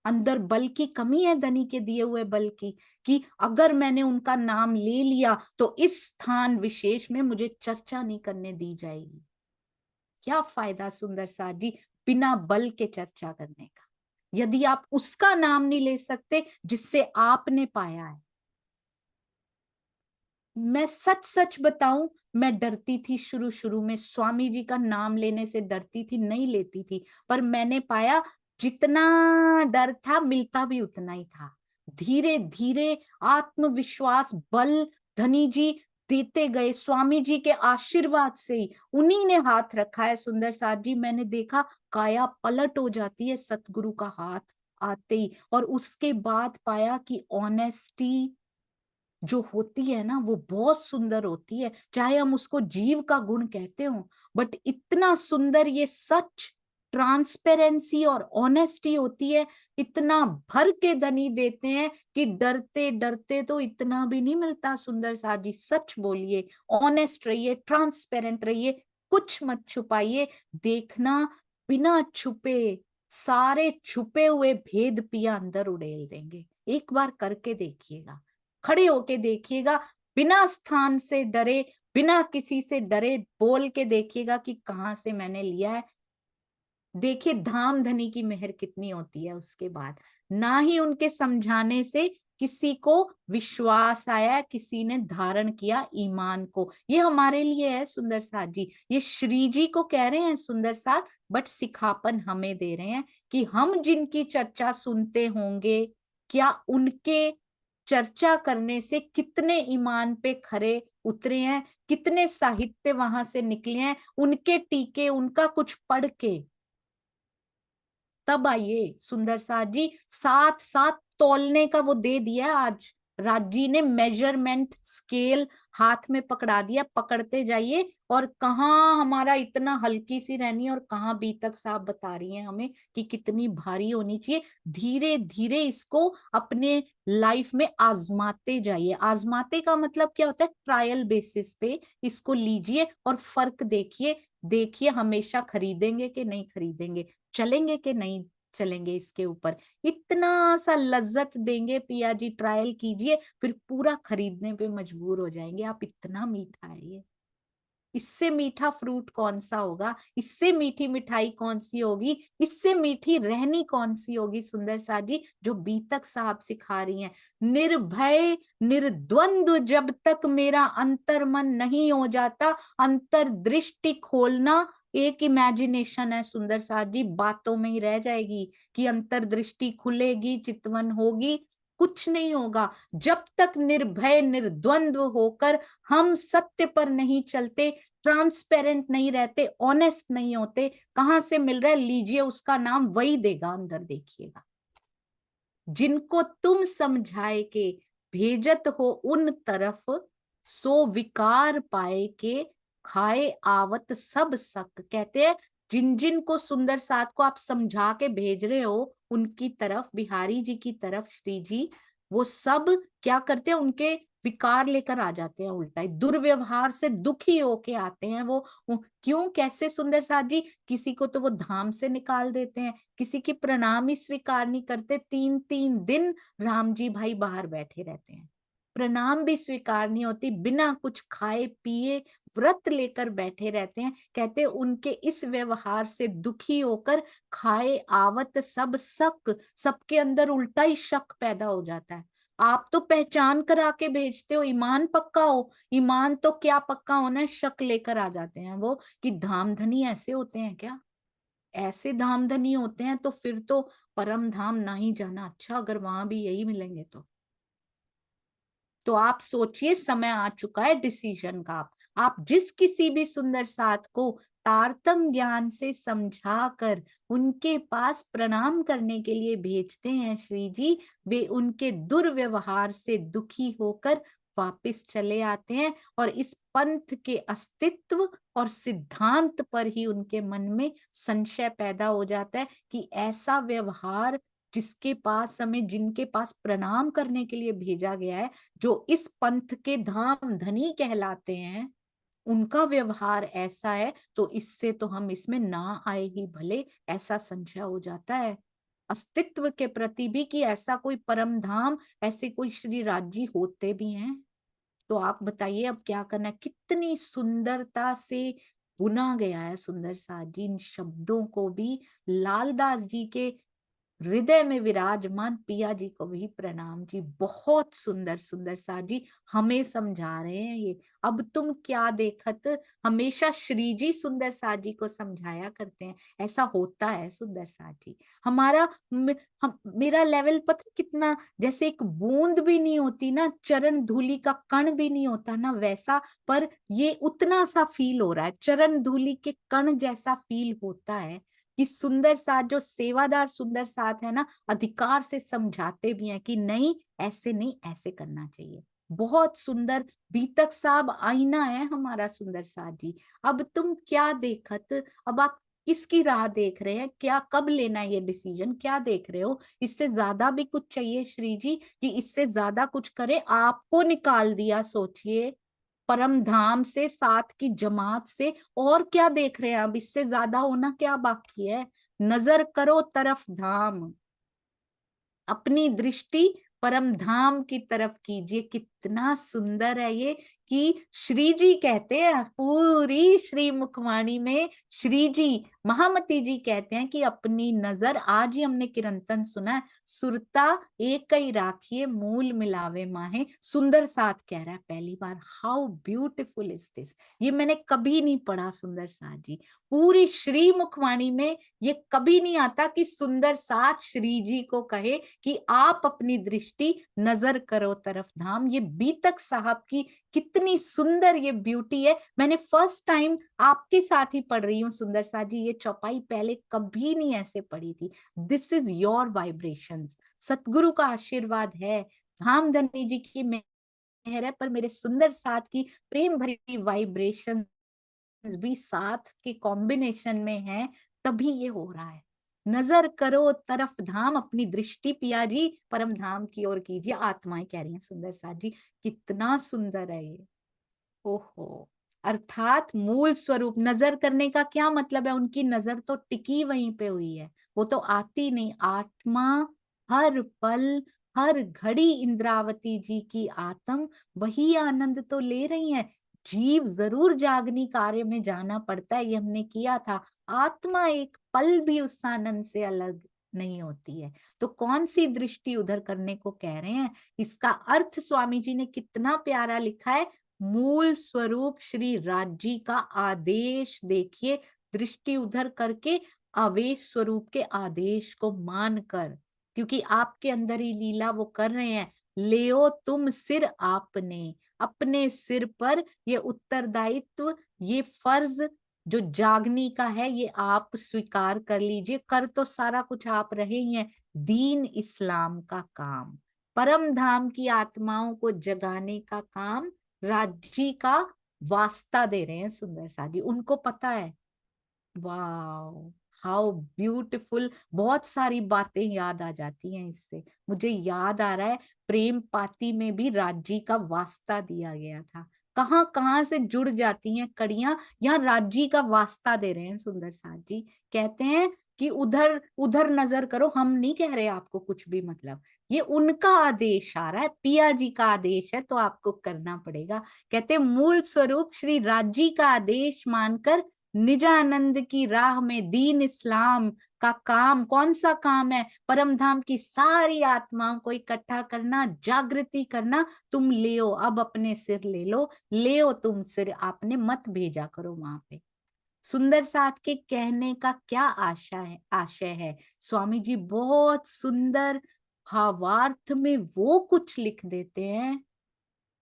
अंदर बल की कमी है, धनी के दिए हुए बल की, कि अगर मैंने उनका नाम ले लिया तो इस स्थान विशेष में मुझे चर्चा नहीं करने दी जाएगी। क्या फायदा सुंदर साथ जी बिना बल के चर्चा करने का, यदि आप उसका नाम नहीं ले सकते जिससे आपने पाया है। मैं सच सच बताऊं, मैं डरती थी शुरू शुरू में, स्वामी जी का नाम लेने से डरती थी, नहीं लेती थी। पर मैंने पाया जितना डर था मिलता भी उतना ही था। धीरे धीरे आत्मविश्वास, बल धनी जी देते गए स्वामी जी के आशीर्वाद से ही। उन्हीं ने हाथ रखा है सुंदर साथ जी। मैंने देखा काया पलट हो जाती है सतगुरु का हाथ आते ही। और उसके बाद पाया कि ऑनेस्टी जो होती है ना वो बहुत सुंदर होती है। चाहे हम उसको जीव का गुण कहते हो, बट इतना सुंदर ये सच, ट्रांसपेरेंसी और ऑनेस्टी होती है। इतना भर के धनी देते हैं कि डरते डरते तो इतना भी नहीं मिलता सुंदर साथ जी। सच बोलिए, ऑनेस्ट रहिए, ट्रांसपेरेंट रहिए, कुछ मत छुपाइए। देखना बिना छुपे सारे छुपे हुए भेद पिया अंदर उड़ेल देंगे। एक बार करके देखिएगा, खड़े होके देखिएगा, बिना स्थान से डरे, बिना किसी से डरे बोल के देखिएगा कि कहाँ से मैंने लिया है। देखिए धाम धनी की मेहर कितनी होती है उसके बाद। ना ही उनके समझाने से किसी को विश्वास आया, किसी ने धारण किया ईमान को। ये हमारे लिए है सुंदर साथ जी, ये श्री जी को कह रहे हैं सुंदर साथ, बट सिखापन हमें दे रहे हैं कि हम जिनकी चर्चा सुनते होंगे, क्या उनके चर्चा करने से कितने ईमान पे खरे उतरे हैं, कितने साहित्य वहां से निकले हैं, उनके टीके, उनका कुछ पढ़ के तब आइए सुंदर साथ जी। साथ साथ तौलने का वो दे दिया आज राज जी ने, मेजरमेंट स्केल हाथ में पकड़ा दिया, पकड़ते जाइए। और कहाँ हमारा इतना हल्की सी रहनी है और कहाँ बीतक साहब बता रही हैं हमें कि कितनी भारी होनी चाहिए। धीरे धीरे इसको अपने लाइफ में आजमाते जाइए। आजमाते का मतलब क्या होता है, ट्रायल बेसिस पे इसको लीजिए और फर्क देखिए। देखिए हमेशा खरीदेंगे कि नहीं खरीदेंगे, चलेंगे कि नहीं चलेंगे, इसके ऊपर इतना सा लज्जत देंगे। पिया जी ट्रायल कीजिए, फिर पूरा खरीदने पे मजबूर हो जाएंगे आप। इतना मीठा है ये, इससे मीठा फ्रूट कौन सा होगा, इससे मीठी मिठाई कौन सी होगी, इससे मीठी रहनी कौन सी होगी सुंदर सा जी, जो बीतक साहब सिखा रही हैं। निर्भय निर्द्वंद्व जब तक मेरा अंतर्मन नहीं हो जाता, अंतर्दृष्टि खोलना एक इमेजिनेशन है सुंदर साथ जी, बातों में ही रह जाएगी कि अंतर्दृष्टि खुलेगी, चितवन होगी, कुछ नहीं होगा जब तक निर्भय निर्द्वंद्व होकर हम सत्य पर नहीं चलते, ट्रांसपेरेंट नहीं रहते, ऑनेस्ट नहीं होते। कहां से मिल रहा है, लीजिए उसका नाम, वही देगा अंदर, देखिएगा। जिनको तुम समझाए के भेजत हो उन तरफ, सो विकार पाए के खाए आवत सब सक। कहते हैं जिन जिन को सुंदर साथ को आप समझा के भेज रहे हो उनकी तरफ, बिहारी जी की तरफ, श्री जी, वो सब क्या करते हैं, उनके विकार लेकर आ जाते हैं उल्टा, दुर्व्यवहार से दुखी होके आते हैं वो क्यों, कैसे सुंदर साथ जी, किसी को तो वो धाम से निकाल देते हैं, किसी की प्रणाम ही स्वीकार नहीं करते, 3-3 दिन राम जी भाई बाहर बैठे रहते हैं, प्रणाम भी स्वीकार नहीं होती, बिना कुछ खाए पिए व्रत लेकर बैठे रहते हैं। कहते उनके इस व्यवहार से दुखी होकर खाए आवत सब शक, सबके अंदर उल्टा ही शक पैदा हो जाता है। आप तो पहचान करा के भेजते हो, ईमान पक्का हो, ईमान तो क्या पक्का होना है, शक लेकर आ जाते हैं वो कि धाम धनी ऐसे होते हैं क्या, ऐसे धाम धनी होते हैं तो फिर तो परम धाम ना ही जाना अच्छा, अगर वहां भी यही मिलेंगे तो आप सोचिए, समय आ चुका है डिसीजन का। आप जिस किसी भी सुंदर साथ को तारतम ज्ञान से समझाकर उनके पास प्रणाम करने के लिए भेजते हैं श्री जी, वे उनके दुर्व्यवहार से दुखी होकर वापस चले आते हैं और इस पंथ के अस्तित्व और सिद्धांत पर ही उनके मन में संशय पैदा हो जाता है कि ऐसा व्यवहार जिसके पास हमें, जिनके पास प्रणाम करने के लिए भेजा गया है, जो इस पंथ के धाम धनी कहलाते हैं, उनका व्यवहार ऐसा है, तो इससे तो हम इसमें ना आए ही भले, ऐसा संशय हो जाता है अस्तित्व के प्रति भी कि ऐसा कोई परम धाम, ऐसे कोई श्री राज्य होते भी हैं। तो आप बताइए अब क्या करना है। कितनी सुंदरता से बुना गया है सुंदर साथ जी, इन शब्दों को भी लालदास जी के हृदय में विराजमान पिया जी को भी प्रणाम जी। बहुत सुंदर सुंदर साथ जी हमें समझा रहे हैं ये। अब तुम क्या देखत, हमेशा श्री जी सुंदर साथ जी को समझाया करते हैं, ऐसा होता है सुंदर साथ जी। हमारा मेरा लेवल पता कितना, जैसे एक बूंद भी नहीं होती ना, चरण धूलि का कण भी नहीं होता ना वैसा, पर ये उतना सा फील हो रहा है, चरण धूलि के कण जैसा फील होता है कि सुंदर साथ जो सेवादार सुंदर साथ है ना, अधिकार से समझाते भी हैं कि नहीं ऐसे नहीं, ऐसे करना चाहिए। बहुत सुंदर, बीतक साहब आईना है हमारा सुंदर साथ जी। अब तुम क्या देखत, अब आप किसकी राह देख रहे हैं, क्या कब लेना है ये डिसीजन, क्या देख रहे हो, इससे ज्यादा भी कुछ चाहिए श्री जी कि इससे ज्यादा कुछ करें, आपको निकाल दिया, सोचिए परम धाम से, साथ की जमात से, और क्या देख रहे हैं, अब इससे ज्यादा होना क्या बाकी है। नजर करो तरफ धाम, अपनी दृष्टि परम धाम की तरफ कीजिए। कितना सुंदर है ये कि श्री जी कहते हैं, पूरी श्री मुखवाणी में श्री जी, महामती जी कहते हैं कि अपनी नजर, आज ही हमने कीर्तन सुना है, सुरता एक ही राखिए मूल मिलावे माहे, सुंदर साथ कह रहा है पहली बार। हाउ ब्यूटीफुल इज दिस, ये मैंने कभी नहीं पढ़ा सुंदर साथ जी। पूरी श्री मुखवाणी में ये कभी नहीं आता कि सुंदर साथ श्री जी को कहे कि आप अपनी दृष्टि नजर करो तरफ धाम। ये बीतक साहब की कितनी सुंदर ये ब्यूटी है। मैंने फर्स्ट टाइम आपके साथ ही पढ़ रही हूँ सुंदर साथ जी, ये चौपाई पहले कभी नहीं ऐसे पढ़ी थी। दिस इज योर वाइब्रेशंस, सतगुरु का आशीर्वाद है, धाम धनी जी की मेहर है, पर मेरे सुंदर साथ की प्रेम भरी वाइब्रेशन भी साथ के कॉम्बिनेशन में है, तभी ये हो रहा है। नजर करो तरफ धाम, अपनी दृष्टि पिया जी परम धाम की ओर कीजिए, आत्माएं कह रही हैं सुंदर साथ जी। कितना सुंदर है ये, ओहो। अर्थात मूल स्वरूप, नजर करने का क्या मतलब है, उनकी नजर तो टिकी वहीं पे हुई है, वो तो आती नहीं। आत्मा हर पल हर घड़ी इंद्रावती जी की आत्म वही आनंद तो ले रही है। जीव जरूर जागनी कार्य में जाना पड़ता है, ये हमने किया था। आत्मा एक पल भी उस आनंद से अलग नहीं होती है। तो कौन सी दृष्टि उधर करने को कह रहे हैं, इसका अर्थ स्वामी जी ने कितना प्यारा लिखा है। मूल स्वरूप श्री राज्य का आदेश देखिए, दृष्टि उधर करके आवेश स्वरूप के आदेश को मानकर, क्योंकि आपके अंदर ही लीला वो कर रहे हैं। लेओ तुम सिर आपने, अपने सिर पर ये उत्तरदायित्व, ये फर्ज जो जागनी का है, ये आप स्वीकार कर लीजिए। कर तो सारा कुछ आप रहे ही हैं, दीन इस्लाम का काम, परम धाम की आत्माओं को जगाने का काम राज्य का वास्ता दे रहे हैं सुंदर साथ जी। उनको पता है, वाओ हाउ ब्यूटीफुल। बहुत सारी बातें याद आ जाती हैं इससे। मुझे याद आ रहा है, प्रेम पाती में भी राज्य का वास्ता दिया गया था। कहाँ कहाँ से जुड़ जाती हैं कड़ियां, यहाँ राज्य का वास्ता दे रहे हैं सुंदर साथ जी। कहते हैं कि उधर उधर नजर करो, हम नहीं कह रहे आपको कुछ भी, मतलब ये उनका आदेश आ रहा है, पिया जी का आदेश है तो आपको करना पड़ेगा। कहते हैं मूल स्वरूप श्री राज्य का आदेश मानकर निजानंद की राह में दीन इस्लाम का काम, कौन सा काम है, परम धाम की सारी आत्माओं को इकट्ठा करना, जागृति करना। तुम लेओ, अब अपने सिर ले लो, लेओ तुम सिर आपने, मत भेजा करो वहां पे। सुंदर साथ के कहने का क्या आशय है, स्वामी जी बहुत सुंदर भावार्थ में वो कुछ लिख देते हैं।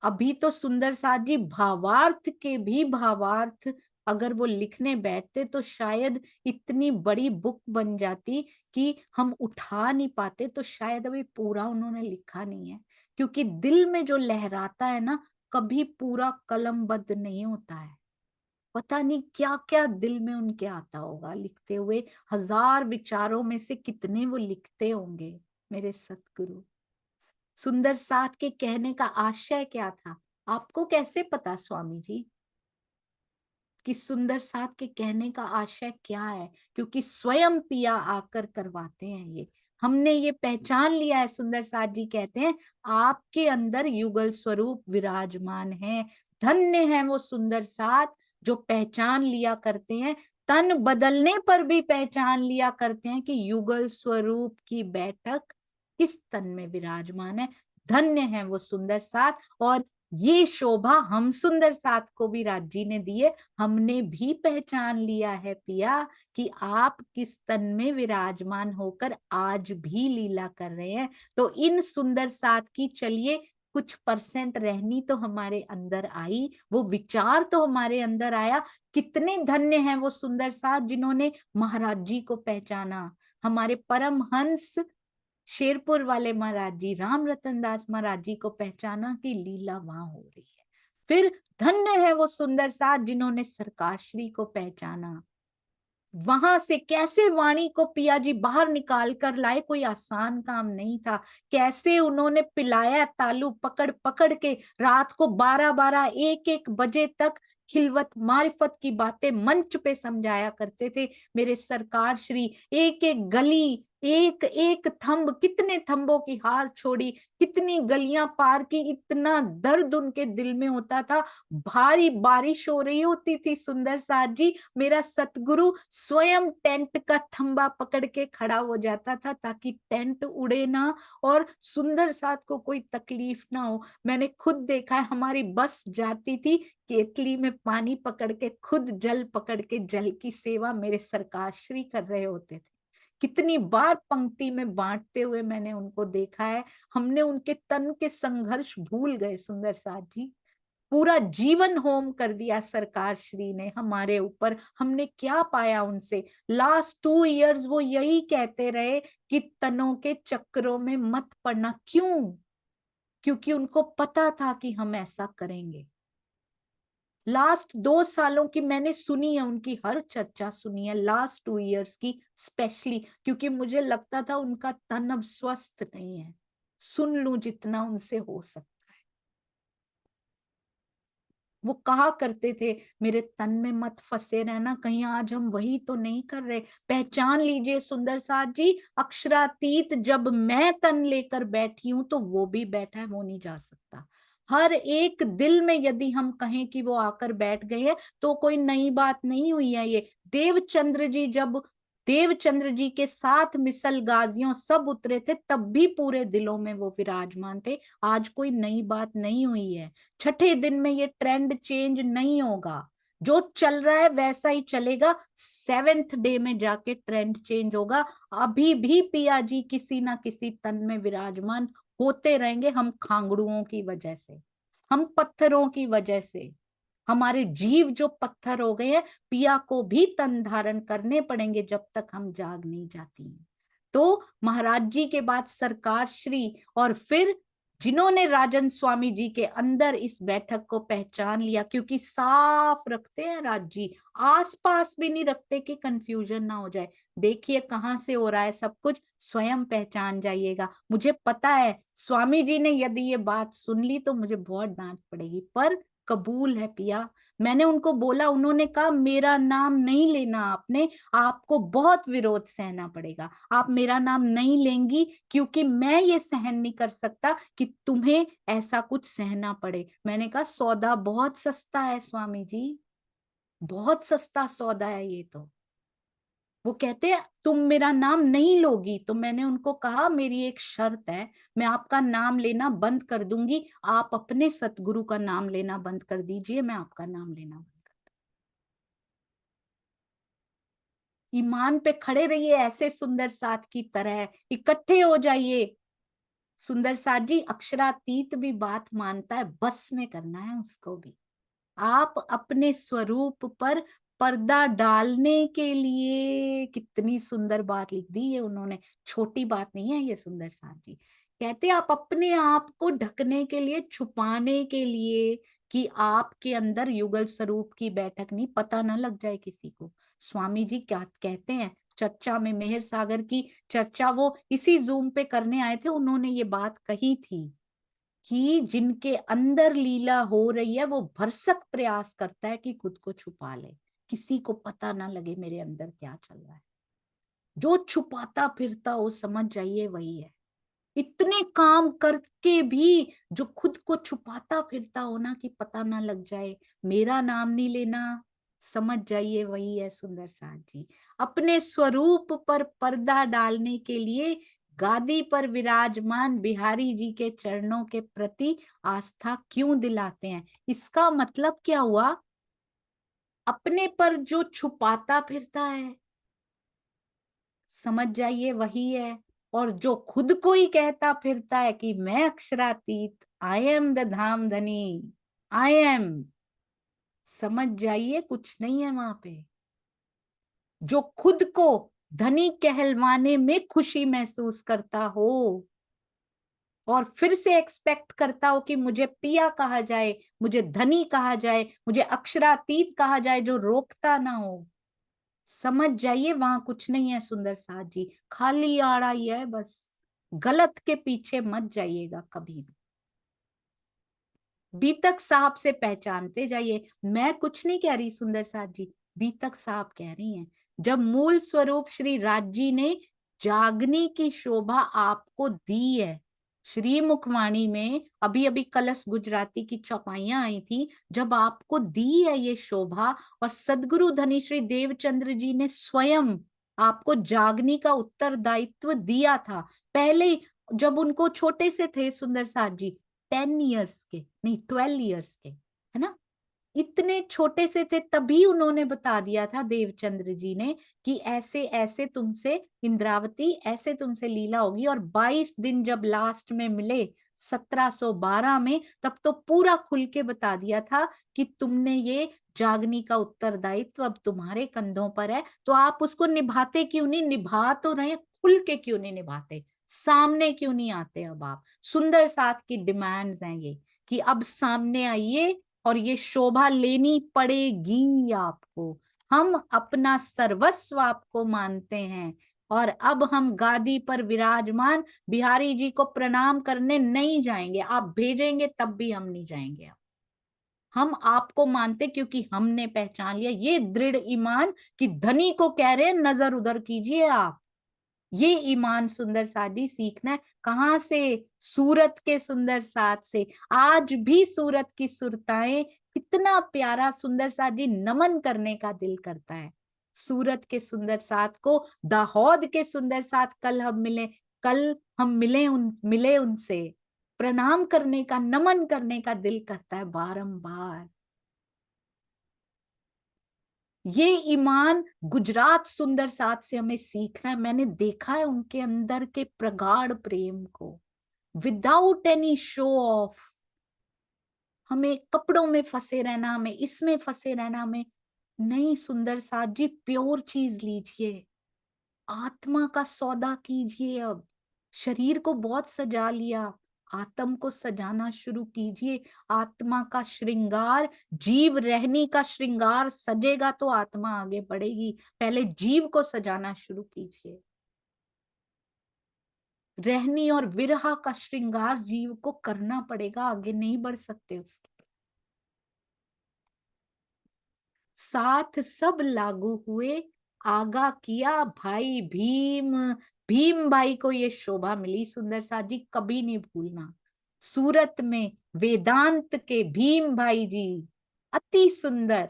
अभी तो सुंदर साथ जी भावार्थ के भी भावार्थ अगर वो लिखने बैठते तो शायद इतनी बड़ी बुक बन जाती कि हम उठा नहीं पाते। तो शायद अभी पूरा उन्होंने लिखा नहीं है, क्योंकि दिल में जो लहराता है ना, कभी पूरा कलमबद्ध नहीं होता है। पता नहीं क्या क्या दिल में उनके आता होगा लिखते हुए, हजार विचारों में से कितने वो लिखते होंगे मेरे सतगुरु। सुंदर साथ के कहने का आशय क्या था, आपको कैसे पता स्वामी जी कि सुंदर साथ के कहने का आशय क्या है? क्योंकि स्वयं पिया आकर करवाते हैं ये, हमने ये पहचान लिया है। सुंदर साथ जी कहते हैं आपके अंदर युगल स्वरूप विराजमान है। धन्य है वो सुंदर साथ जो पहचान लिया करते हैं, तन बदलने पर भी पहचान लिया करते हैं कि युगल स्वरूप की बैठक किस तन में विराजमान है। धन्य है वो सुंदर साथ। और ये शोभा हम सुंदर साथ को भी राज्य ने दी है। हमने भी पहचान लिया है पिया कि आप किस तन में विराजमान होकर आज भी लीला कर रहे हैं। तो इन सुंदर साथ की चलिए कुछ परसेंट रहनी तो हमारे अंदर आई, वो विचार तो हमारे अंदर आया। कितने धन्य हैं वो सुंदर साथ जिन्होंने महाराज जी को पहचाना। हमारे परम हंस शेरपुर वाले महाराज जी, राम रतन दास महाराज जी को पहचाना कि लीला वहां हो रही है। फिर धन्य है वो सुंदर साथ जिन्होंने सरकार श्री को पहचाना। वहां से कैसे वाणी को पिया जी बाहर निकाल कर लाए, कोई आसान काम नहीं था। कैसे उन्होंने पिलाया तालू पकड़ पकड़ के, रात को 12-12 1-1 बजे तक खिलवत मारिफत की बातें मंच पे समझाया करते थे मेरे सरकार श्री। एक एक गली, एक एक थंब, कितने थंबों की हार छोड़ी, कितनी गलियां पार की, इतना दर्द उनके दिल में होता था। भारी बारिश हो रही होती थी सुंदर साथ जी, मेरा सतगुरु स्वयं टेंट का थंबा पकड़ के खड़ा हो जाता था ताकि टेंट उड़े ना और सुंदर साथ को कोई तकलीफ ना हो। मैंने खुद देखा है, हमारी बस जाती थी, केतली में पानी पकड़ के खुद जल पकड़ के जल की सेवा मेरे सरकार श्री कर रहे होते थे। कितनी बार पंक्ति में बांटते हुए मैंने उनको देखा है। हमने उनके तन के संघर्ष भूल गए सुंदर साथ जी। पूरा जीवन होम कर दिया सरकार श्री ने हमारे ऊपर। हमने क्या पाया उनसे? लास्ट 2 इयर्स वो यही कहते रहे कि तनों के चक्रों में मत पड़ना। क्यों? क्योंकि उनको पता था कि हम ऐसा करेंगे। लास्ट 2 सालों की मैंने सुनी है, उनकी हर चर्चा सुनी है, लास्ट 2 इयर्स की स्पेशली, क्योंकि मुझे लगता था उनका तन अब स्वस्थ नहीं है। सुन लूं जितना उनसे हो सकता। वो कहा करते थे, मेरे तन में मत फंसे रहना, कहीं आज हम वही तो नहीं कर रहे। पहचान लीजिए सुंदर साथ जी, अक्षरातीत जब मैं तन लेकर बैठी हूं तो वो भी बैठा है, वो नहीं जा सकता। हर एक दिल में यदि हम कहें कि वो आकर बैठ गए हैं तो कोई नई बात नहीं हुई है। ये देवचंद्र जी, जब देवचंद्र जी के साथ मिसल गाजियों सब उतरे थे, तब भी पूरे दिलों में वो विराजमान थे। आज कोई नई बात नहीं हुई है। छठे दिन में ये ट्रेंड चेंज नहीं होगा। जो चल रहा है वैसा ही चलेगा। 7th डे में जाके ट्रेंड चेंज होगा। अभी भी पिया जी किसी ना किसी तन में विराजमान होते रहेंगे। हम खांगड़ुओं की वजह से, हम पत्थरों की वजह से, हमारे जीव जो पत्थर हो गए हैं, पिया को भी तन धारण करने पड़ेंगे जब तक हम जाग नहीं जाती। तो महाराज जी के बाद सरकार श्री, और फिर जिन्होंने राजन स्वामी जी के अंदर इस बैठक को पहचान लिया, क्योंकि साफ रखते हैं राज जी, आसपास भी नहीं रखते कि कंफ्यूजन ना हो जाए। देखिए कहाँ से हो रहा है सब कुछ, स्वयं पहचान जाइएगा। मुझे पता है स्वामी जी ने यदि ये बात सुन ली तो मुझे बहुत डांट पड़ेगी, पर कबूल है पिया। मैंने उनको बोला, उन्होंने कहा मेरा नाम नहीं लेना आपने, आपको बहुत विरोध सहना पड़ेगा। आप मेरा नाम नहीं लेंगी क्योंकि मैं ये सहन नहीं कर सकता कि तुम्हें ऐसा कुछ सहना पड़े। मैंने कहा सौदा बहुत सस्ता है स्वामी जी, बहुत सस्ता सौदा है ये तो। वो कहते हैं तुम मेरा नाम नहीं लोगी, तो मैंने उनको कहा मेरी एक शर्त है, मैं आपका नाम लेना बंद कर दूंगी, आप अपने सतगुरु का नाम लेना बंद कर दीजिए, मैं आपका नाम लेना बंद कर। ईमान पे खड़े रहिए ऐसे सुंदर साथ की तरह, इकट्ठे हो जाइए। सुंदर साथ जी अक्षरातीत भी बात मानता है, बस में करना है उसको भी। आप अपने स्वरूप पर पर्दा डालने के लिए, कितनी सुंदर बात लिख दी है उन्होंने, छोटी बात नहीं है ये सुंदर साथ जी। कहते आप अपने आप को ढकने के लिए, छुपाने के लिए, कि आपके अंदर युगल स्वरूप की बैठक नहीं, पता ना लग जाए किसी को। स्वामी जी क्या कहते हैं चर्चा में, मेहर सागर की चर्चा वो इसी जूम पे करने आए थे, उन्होंने ये बात कही थी कि जिनके अंदर लीला हो रही है वो भरसक प्रयास करता है कि खुद को छुपा ले, किसी को पता ना लगे मेरे अंदर क्या चल रहा है। जो छुपाता फिरता हो समझ जाइए वही है। इतने काम करके भी जो खुद को छुपाता फिरता हो ना कि पता ना लग जाए, मेरा नाम नहीं लेना, समझ जाइए वही है सुंदर साथ जी। अपने स्वरूप पर पर्दा डालने के लिए गादी पर विराजमान बिहारी जी के चरणों के प्रति आस्था क्यों दिलाते हैं? इसका मतलब क्या हुआ? अपने पर जो छुपाता फिरता है, समझ जाइए वही है। और जो खुद को ही कहता फिरता है कि मैं अक्षरातीत, आई एम द धाम धनी, आई एम, समझ जाइए कुछ नहीं है वहां पे। जो खुद को धनी कहलवाने में खुशी महसूस करता हो और फिर से एक्सपेक्ट करता हो कि मुझे पिया कहा जाए, मुझे धनी कहा जाए, मुझे अक्षरातीत कहा जाए, जो रोकता ना हो, समझ जाइए वहां कुछ नहीं है सुंदर साथ जी, खाली आड़ा ही है बस। गलत के पीछे मत जाइएगा कभी भी। बीतक साहब से पहचानते जाइए। मैं कुछ नहीं कह रही सुंदर साथ जी, बीतक साहब कह रही हैं। जब मूल स्वरूप श्री राज जी ने जागनी की शोभा आपको दी है, श्री मुखवाणी में अभी अभी कलश गुजराती की चौपाइयां आई थी, जब आपको दी है ये शोभा, और सदगुरु धनी श्री देवचंद्र जी ने स्वयं आपको जागनी का उत्तरदायित्व दिया था पहले, जब उनको छोटे से थे सुंदर साथ जी, 10 इयर्स के नहीं, 12 इयर्स के, है ना, इतने छोटे से थे, तभी उन्होंने बता दिया था देवचंद्र जी ने कि ऐसे ऐसे तुमसे इंद्रावती, ऐसे तुमसे लीला होगी। और 22 दिन जब लास्ट में मिले 1712 में, तब तो पूरा खुल के बता दिया था कि तुमने ये जागनी का उत्तरदायित्व अब तुम्हारे कंधों पर है, तो आप उसको निभाते क्यों नहीं? निभा तो रहे, खुल के क्यों नहीं निभाते? सामने क्यों नहीं आते? अब आप सुंदर साथ की डिमांड्स हैं ये, कि अब सामने आइए और ये शोभा लेनी पड़ेगी आपको। हम अपना सर्वस्व आपको मानते हैं, और अब हम गादी पर विराजमान बिहारी जी को प्रणाम करने नहीं जाएंगे। आप भेजेंगे तब भी हम नहीं जाएंगे। हम आपको मानते, क्योंकि हमने पहचान लिया ये दृढ़ ईमान कि धनी को कह रहे हैं नजर उधर कीजिए आप। ये ईमान सुंदर साथ जी सीखना है। कहाँ से? सूरत के सुंदर साथ से। आज भी सूरत की सुरताएं, कितना प्यारा सुंदर साथ जी, नमन करने का दिल करता है सूरत के सुंदर साथ को। दाहोद के सुंदर साथ कल हम मिले, कल हम मिले उनसे, प्रणाम करने का, नमन करने का दिल करता है बारंबार। ये ईमान गुजरात सुंदर साथ से हमें सीखना है। मैंने देखा है उनके अंदर के प्रगाढ़ प्रेम को, विदाउट एनी शो ऑफ। हमें कपड़ों में फंसे रहना, हमें इसमें फंसे रहना, हमें नहीं। सुंदर साथ जी, प्योर चीज लीजिए, आत्मा का सौदा कीजिए। अब शरीर को बहुत सजा लिया, आत्म को सजाना शुरू कीजिए। आत्मा का श्रृंगार, जीव रहनी का श्रृंगार सजेगा तो आत्मा आगे बढ़ेगी। पहले जीव को सजाना शुरू कीजिए। रहनी और विरहा का श्रृंगार जीव को करना पड़ेगा, आगे नहीं बढ़ सकते उसके। साथ सब लागू हुए, आगा किया भाई भीम। भीम भाई को ये शोभा मिली सुंदर साथ जी, कभी नहीं भूलना। सूरत में वेदांत के भीम भाई जी, अति सुंदर।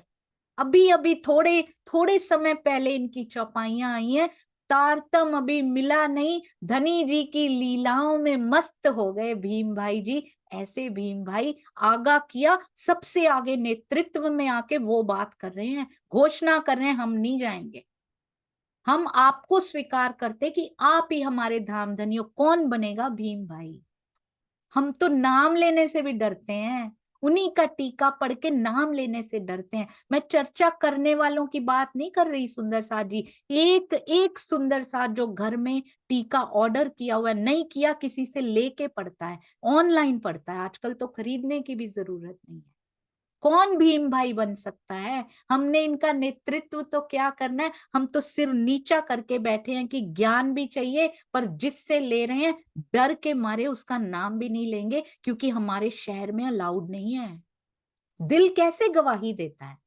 अभी अभी थोड़े थोड़े समय पहले इनकी चौपाइयां आई हैं। तारतम अभी मिला नहीं, धनी जी की लीलाओं में मस्त हो गए भीम भाई जी। ऐसे भीम भाई, आगा किया, सबसे आगे नेतृत्व में आके वो बात कर रहे हैं, घोषणा कर रहे हैं, हम नहीं जाएंगे। हम आपको स्वीकार करते कि आप ही हमारे धाम धनी हो। कौन बनेगा भीम भाई? हम तो नाम लेने से भी डरते हैं, उन्हीं का टीका पढ़ के नाम लेने से डरते हैं। मैं चर्चा करने वालों की बात नहीं कर रही सुंदर साथ जी। एक एक सुंदर साथ जो घर में टीका ऑर्डर किया हुआ है, नहीं किया, किसी से लेके पढ़ता है, ऑनलाइन पढ़ता है, आजकल तो खरीदने की भी जरूरत नहीं है। कौन भीम भाई बन सकता है? हमने इनका नेतृत्व तो क्या करना है, हम तो सिर नीचा करके बैठे हैं कि ज्ञान भी चाहिए, पर जिससे ले रहे हैं डर के मारे उसका नाम भी नहीं लेंगे, क्योंकि हमारे शहर में अलाउड नहीं है। दिल कैसे गवाही देता है?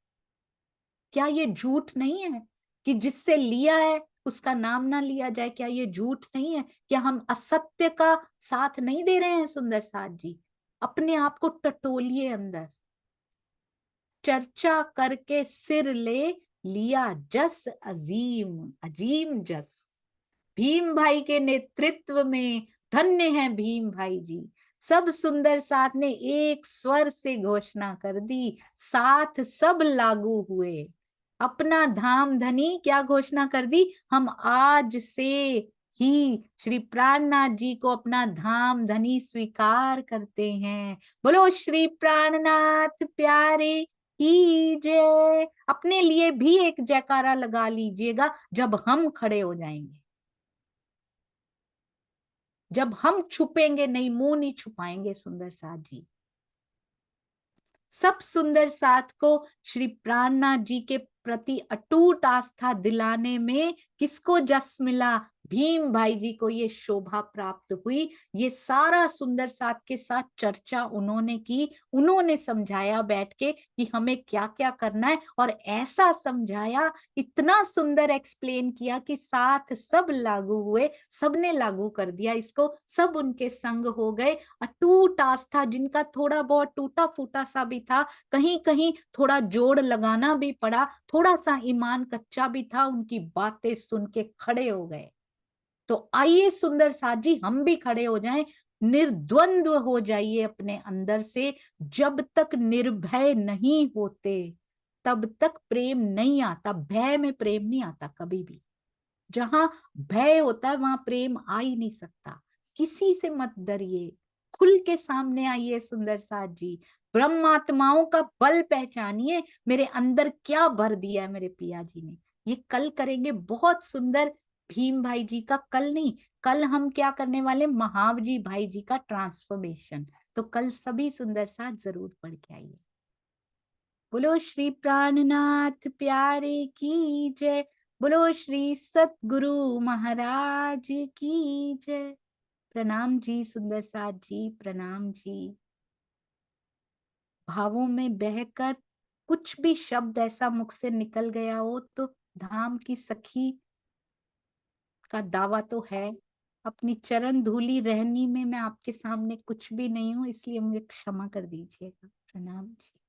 क्या ये झूठ नहीं है कि जिससे लिया है उसका नाम ना लिया जाए? क्या ये झूठ नहीं है? क्या हम असत्य का साथ नहीं दे रहे हैं सुंदर साथ जी? अपने आप को टटोलिए अंदर, चर्चा करके सिर ले लिया जस अजीम, अजीम जस। भीम भाई के नेतृत्व में धन्य है भीम भाई जी। सब सुंदर साथ ने एक स्वर से घोषणा कर दी, साथ सब लागू हुए। अपना धाम धनी क्या घोषणा कर दी? हम आज से ही श्री प्राणनाथ जी को अपना धाम धनी स्वीकार करते हैं। बोलो श्री प्राणनाथ प्यारे की जय। अपने लिए भी एक जयकारा लगा लीजिएगा जब हम खड़े हो जाएंगे। जब हम छुपेंगे नहीं, मुंह नहीं छुपाएंगे सुंदर साथ जी। सब सुंदर साथ को श्री प्राणनाथ जी के प्रति अटूट आस्था दिलाने में किसको जस मिला? भीम भाई जी को ये शोभा प्राप्त हुई। ये सारा सुंदर साथ के साथ चर्चा उन्होंने की, उन्होंने समझाया बैठ के कि हमें क्या क्या करना है, और ऐसा समझाया, इतना सुंदर एक्सप्लेन किया कि साथ सब लागू हुए, सबने लागू कर दिया इसको, सब उनके संग हो गए। अटूट आस्था, जिनका थोड़ा बहुत टूटा फूटा सा भी था, कहीं कहीं थोड़ा जोड़ लगाना भी पड़ा, थोड़ा सा ईमान कच्चा भी था, उनकी बातें सुन के खड़े हो गए। तो आइए सुंदर साथ जी, हम भी खड़े हो जाएं, निर्द्वंद्व हो जाइए अपने अंदर से। जब तक निर्भय नहीं होते तब तक प्रेम नहीं आता। भय में प्रेम नहीं आता कभी भी। जहां भय होता है वहां प्रेम आ ही नहीं सकता। किसी से मत डरिए, खुल के सामने आइए सुंदर साथ जी। ब्रह्मात्माओं का बल पहचानिए, मेरे अंदर क्या भर दिया है मेरे पिया जी ने। ये कल करेंगे बहुत सुंदर। भीम भाई जी का कल नहीं, कल हम क्या करने वाले, महावजी भाई जी का ट्रांसफॉर्मेशन। तो कल सभी सुंदर साथ जरूर पढ़ के आइए। बोलो श्री प्राणनाथ प्यारे की जय। बोलो श्री सतगुरु महाराज की जय। प्रणाम जी सुंदर साथ जी, प्रणाम जी। भावों में बहकर कुछ भी शब्द ऐसा मुख से निकल गया हो तो धाम की सखी का दावा तो है। अपनी चरण धूली रहनी में मैं आपके सामने कुछ भी नहीं हूं, इसलिए मुझे क्षमा कर दीजिएगा। प्रणाम जी।